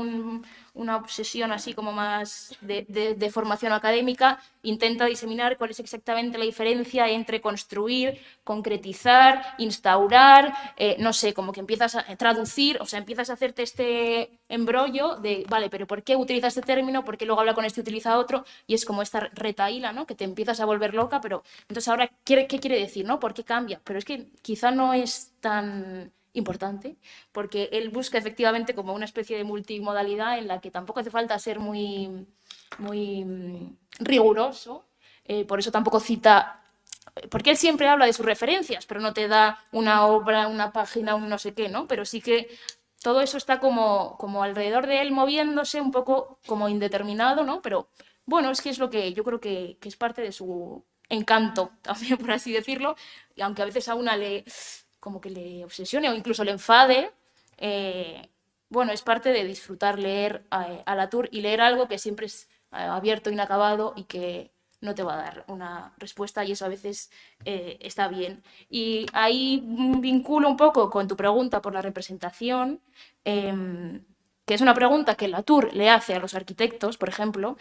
una obsesión así como más de formación académica, intenta diseminar cuál es exactamente la diferencia entre construir, concretizar, instaurar, no sé, como que empiezas a traducir, o sea, empiezas a hacerte este embrollo de, vale, pero ¿por qué utiliza este término? ¿Por qué luego habla con este y utiliza otro? Y es como esta retahíla, ¿no? Que te empiezas a volver loca, pero entonces ahora, ¿qué quiere decir, no? ¿Por qué cambia? Pero es que quizá no es tan importante, porque él busca efectivamente como una especie de multimodalidad en la que tampoco hace falta ser muy riguroso, por eso tampoco cita, porque él siempre habla de sus referencias, pero no te da una obra, una página, un no sé qué, ¿no? Pero sí que todo eso está como alrededor de él moviéndose un poco como indeterminado, ¿no? Pero bueno, es que es lo que yo creo que es parte de su encanto, también por así decirlo, y aunque a veces a una como que le obsesione o incluso le enfade, bueno, es parte de disfrutar leer a Latour y leer algo que siempre es abierto, inacabado y que no te va a dar una respuesta y eso a veces está bien. Y ahí vinculo un poco con tu pregunta por la representación, que es una pregunta que Latour le hace a los arquitectos, por ejemplo,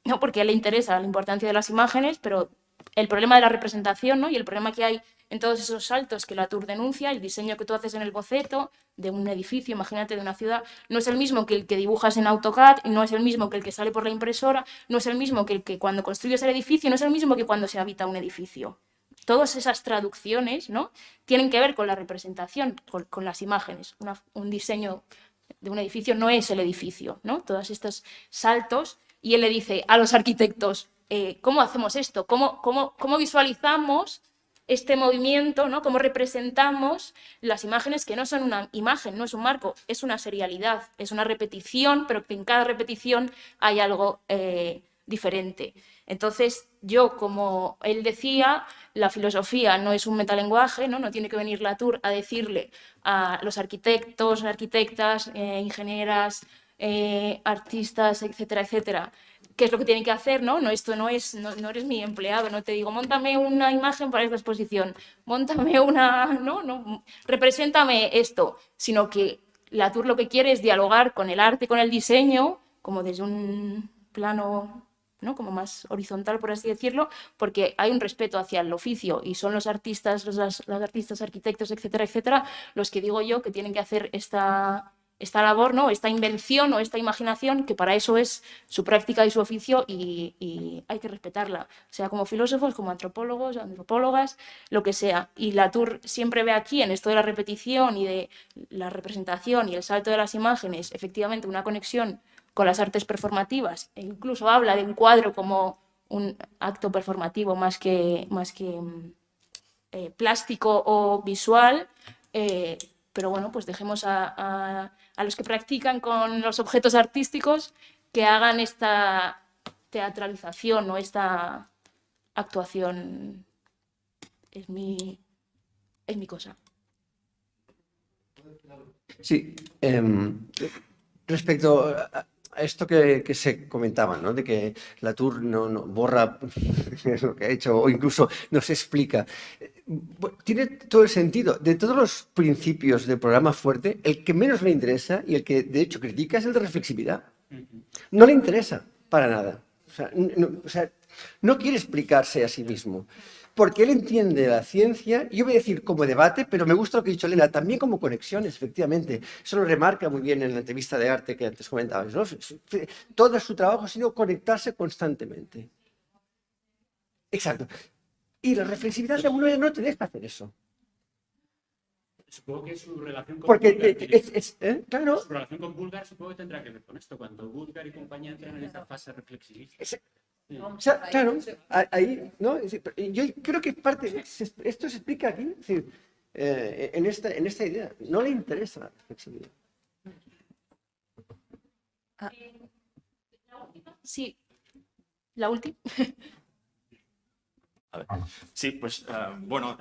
no porque a él le interesa la importancia de las imágenes, pero el problema de la representación, ¿no? Y el problema que hay en todos esos saltos que Latour denuncia, el diseño que tú haces en el boceto de un edificio, imagínate, de una ciudad, no es el mismo que el que dibujas en AutoCAD, no es el mismo que el que sale por la impresora, no es el mismo que el que cuando construyes el edificio, no es el mismo que cuando se habita un edificio. Todas esas traducciones, ¿no? Tienen que ver con la representación, con las imágenes. Un diseño de un edificio no es el edificio, ¿no? Todos estos saltos. Y él le dice a los arquitectos, ¿cómo hacemos esto? ¿Cómo visualizamos este movimiento, ¿no? Cómo representamos las imágenes que no son una imagen, no es un marco, es una serialidad, es una repetición, pero que en cada repetición hay algo diferente. Entonces, yo, como él decía, la filosofía no es un metalenguaje, no tiene que venir Latour a decirle a los arquitectos, arquitectas, ingenieras, artistas, etcétera, etcétera, qué es lo que tienen que hacer, ¿no? Esto no eres mi empleado, no te digo, móntame una imagen para esta exposición, móntame represéntame esto, sino que Latour lo que quiere es dialogar con el arte, con el diseño, como desde un plano, ¿no? Como más horizontal, por así decirlo, porque hay un respeto hacia el oficio y son los artistas, los artistas, arquitectos, etcétera, etcétera, los que digo yo que tienen que hacer esta labor, ¿no? Esta invención o esta imaginación, que para eso es su práctica y su oficio y hay que respetarla, sea como filósofos, como antropólogos, antropólogas, lo que sea. Y Latour siempre ve aquí, en esto de la repetición y de la representación y el salto de las imágenes, efectivamente una conexión con las artes performativas, e incluso habla de un cuadro como un acto performativo más que plástico o visual, pero bueno, pues dejemos a los que practican con los objetos artísticos que hagan esta teatralización o esta actuación. Es mi cosa. Sí, respecto a esto que se comentaba, ¿no? De que Latour no borra lo que ha hecho o incluso no se explica. Tiene todo el sentido. De todos los principios del programa fuerte, el que menos le interesa y el que de hecho critica es el de reflexividad. No le interesa para nada. O sea, no quiere explicarse a sí mismo. Porque él entiende la ciencia, yo voy a decir como debate, pero me gusta lo que ha dicho Elena, también como conexiones, efectivamente. Eso lo remarca muy bien en la entrevista de arte que antes comentabas, ¿no? Todo su trabajo ha sido conectarse constantemente. Exacto. Y la reflexividad de alguna manera no te deja hacer eso. Supongo que su relación con Porque Bulgar, claro. su relación con Bulgar supongo que tendrá que ver con esto, cuando Bulgar y compañía entran en esa fase reflexivista. O sea, claro, ahí, ¿no? Yo creo que esto se explica aquí, es decir, en esta idea. No le interesa la reflexividad. Sí, la última. A ver. Sí, pues bueno,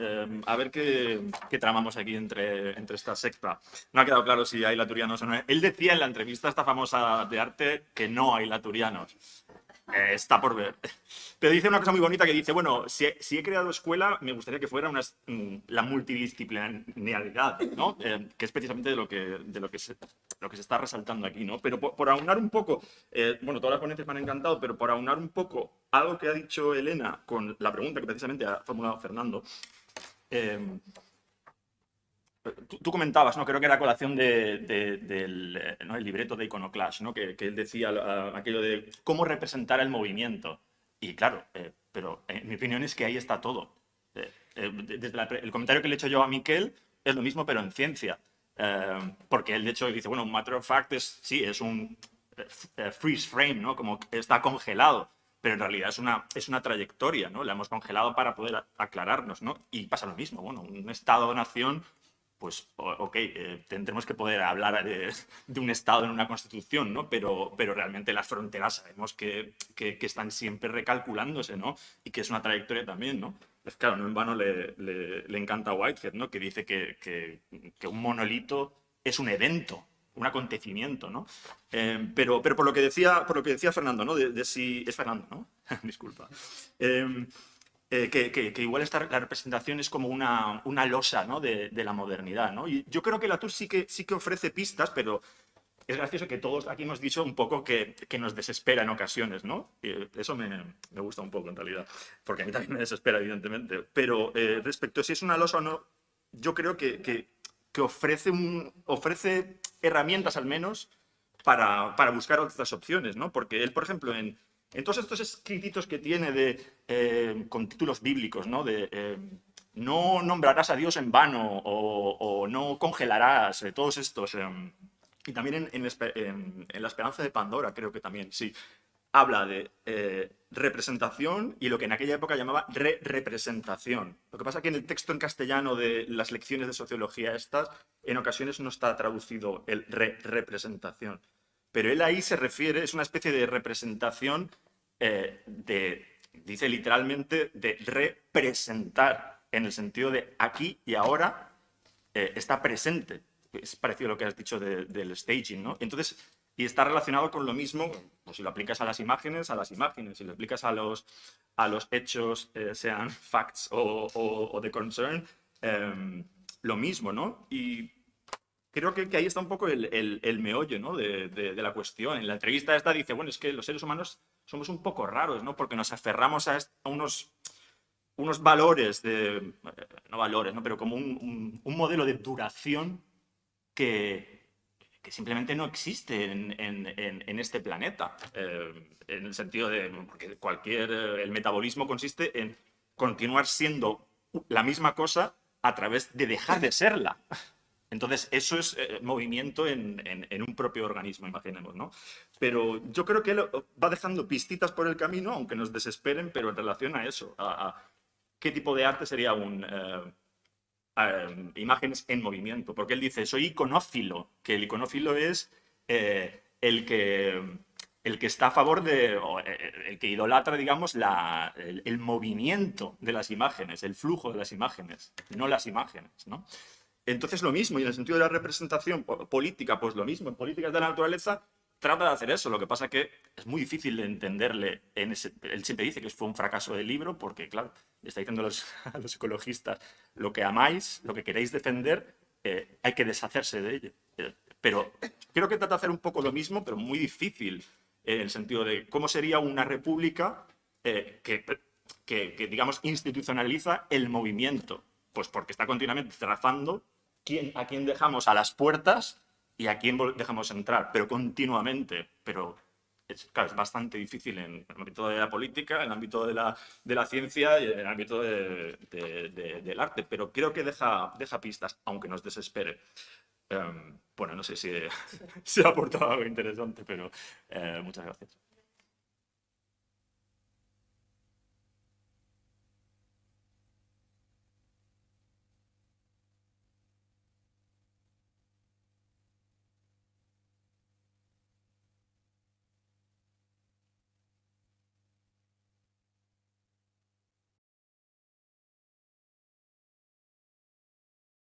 a ver qué tramamos aquí entre esta secta. No ha quedado claro si hay laturianos o no. Él decía en la entrevista esta famosa de arte que no hay laturianos. está por ver. Pero dice una cosa muy bonita que dice, bueno, si he creado escuela, me gustaría que fuera la multidisciplinariedad, ¿no? Que es precisamente de lo que se está resaltando aquí, ¿no? Pero por aunar un poco, bueno, todas las ponencias me han encantado, pero por aunar un poco algo que ha dicho Elena con la pregunta que precisamente ha formulado Fernando, tú comentabas, ¿no? Creo que era a colación del ¿no? el libreto de Iconoclash, ¿no? Que él decía aquello de cómo representar el movimiento. Y claro, pero en mi opinión es que ahí está todo. Desde el comentario que le he hecho yo a Miquel es lo mismo, pero en ciencia. Porque él, de hecho, dice, bueno, un matter of fact es un freeze frame, ¿no? Como que está congelado. Pero en realidad es una trayectoria, ¿no? La hemos congelado para poder aclararnos, ¿no? Y pasa lo mismo, bueno, un Estado-nación, pues, ok, tendremos que poder hablar de un Estado en una Constitución, ¿no? Pero realmente las fronteras sabemos que están siempre recalculándose, ¿no? Y que es una trayectoria también, ¿no? Pues claro, no en vano le encanta a Whitehead, ¿no? Que dice que un monolito es un evento, un acontecimiento, ¿no? Pero por lo que decía Fernando, ¿no? De si... Es Fernando, ¿no? Disculpa. Que igual la representación es como una losa, ¿no? de la modernidad, ¿no? Y yo creo que Latour sí que ofrece pistas, pero es gracioso que todos aquí hemos dicho un poco que nos desespera en ocasiones, ¿no? Eso me gusta un poco, en realidad, porque a mí también me desespera, evidentemente. Pero respecto a si es una losa o no, yo creo que ofrece herramientas, al menos, para buscar otras opciones, ¿no? Porque él, por ejemplo, en todos estos escrititos que tiene con títulos bíblicos, ¿no? No nombrarás a Dios en vano o no congelarás, todos estos. Y también en La Esperanza de Pandora, creo que también, sí. Habla de representación y lo que en aquella época llamaba re-representación. Lo que pasa es que en el texto en castellano de las lecciones de sociología estas, en ocasiones no está traducido el re-representación. Pero él ahí se refiere, es una especie de representación dice literalmente, de representar, en el sentido de aquí y ahora está presente. Es parecido a lo que has dicho del staging, ¿no? Entonces, y está relacionado con lo mismo, pues si lo aplicas a las imágenes, si lo aplicas a los hechos, sean facts o de concern, lo mismo, ¿no? Y creo que ahí está un poco el meollo, ¿no? de la cuestión. En la entrevista esta dice, bueno, es que los seres humanos somos un poco raros, ¿no? Porque nos aferramos a unos valores, no valores, ¿no? Pero como un modelo de duración que simplemente no existe en este planeta. En el sentido de porque el metabolismo consiste en continuar siendo la misma cosa a través de dejar de serla. Entonces, eso es movimiento en un propio organismo, imaginemos, ¿no? Pero yo creo que él va dejando pistitas por el camino, aunque nos desesperen, pero en relación a eso, a qué tipo de arte sería imágenes en movimiento. Porque él dice, soy iconófilo, que el iconófilo es el que está a favor el que idolatra, digamos, el movimiento de las imágenes, el flujo de las imágenes, no las imágenes, ¿no? Entonces lo mismo, y en el sentido de la representación política, pues lo mismo. En políticas de la naturaleza trata de hacer eso, lo que pasa que es muy difícil de entenderle. Él siempre dice que fue un fracaso del libro porque, claro, está diciendo a los ecologistas, lo que amáis, lo que queréis defender, hay que deshacerse de ello. Pero creo que trata de hacer un poco lo mismo, pero muy difícil, en el sentido de cómo sería una república que, digamos, institucionaliza el movimiento. Pues porque está continuamente trazando a quién dejamos a las puertas y a quién dejamos entrar, pero continuamente. Pero claro, es bastante difícil en el ámbito de la política, en el ámbito de la ciencia y en el ámbito del arte. Pero creo que deja pistas, aunque nos desespere. Bueno, no sé si he aportado algo interesante, pero muchas gracias.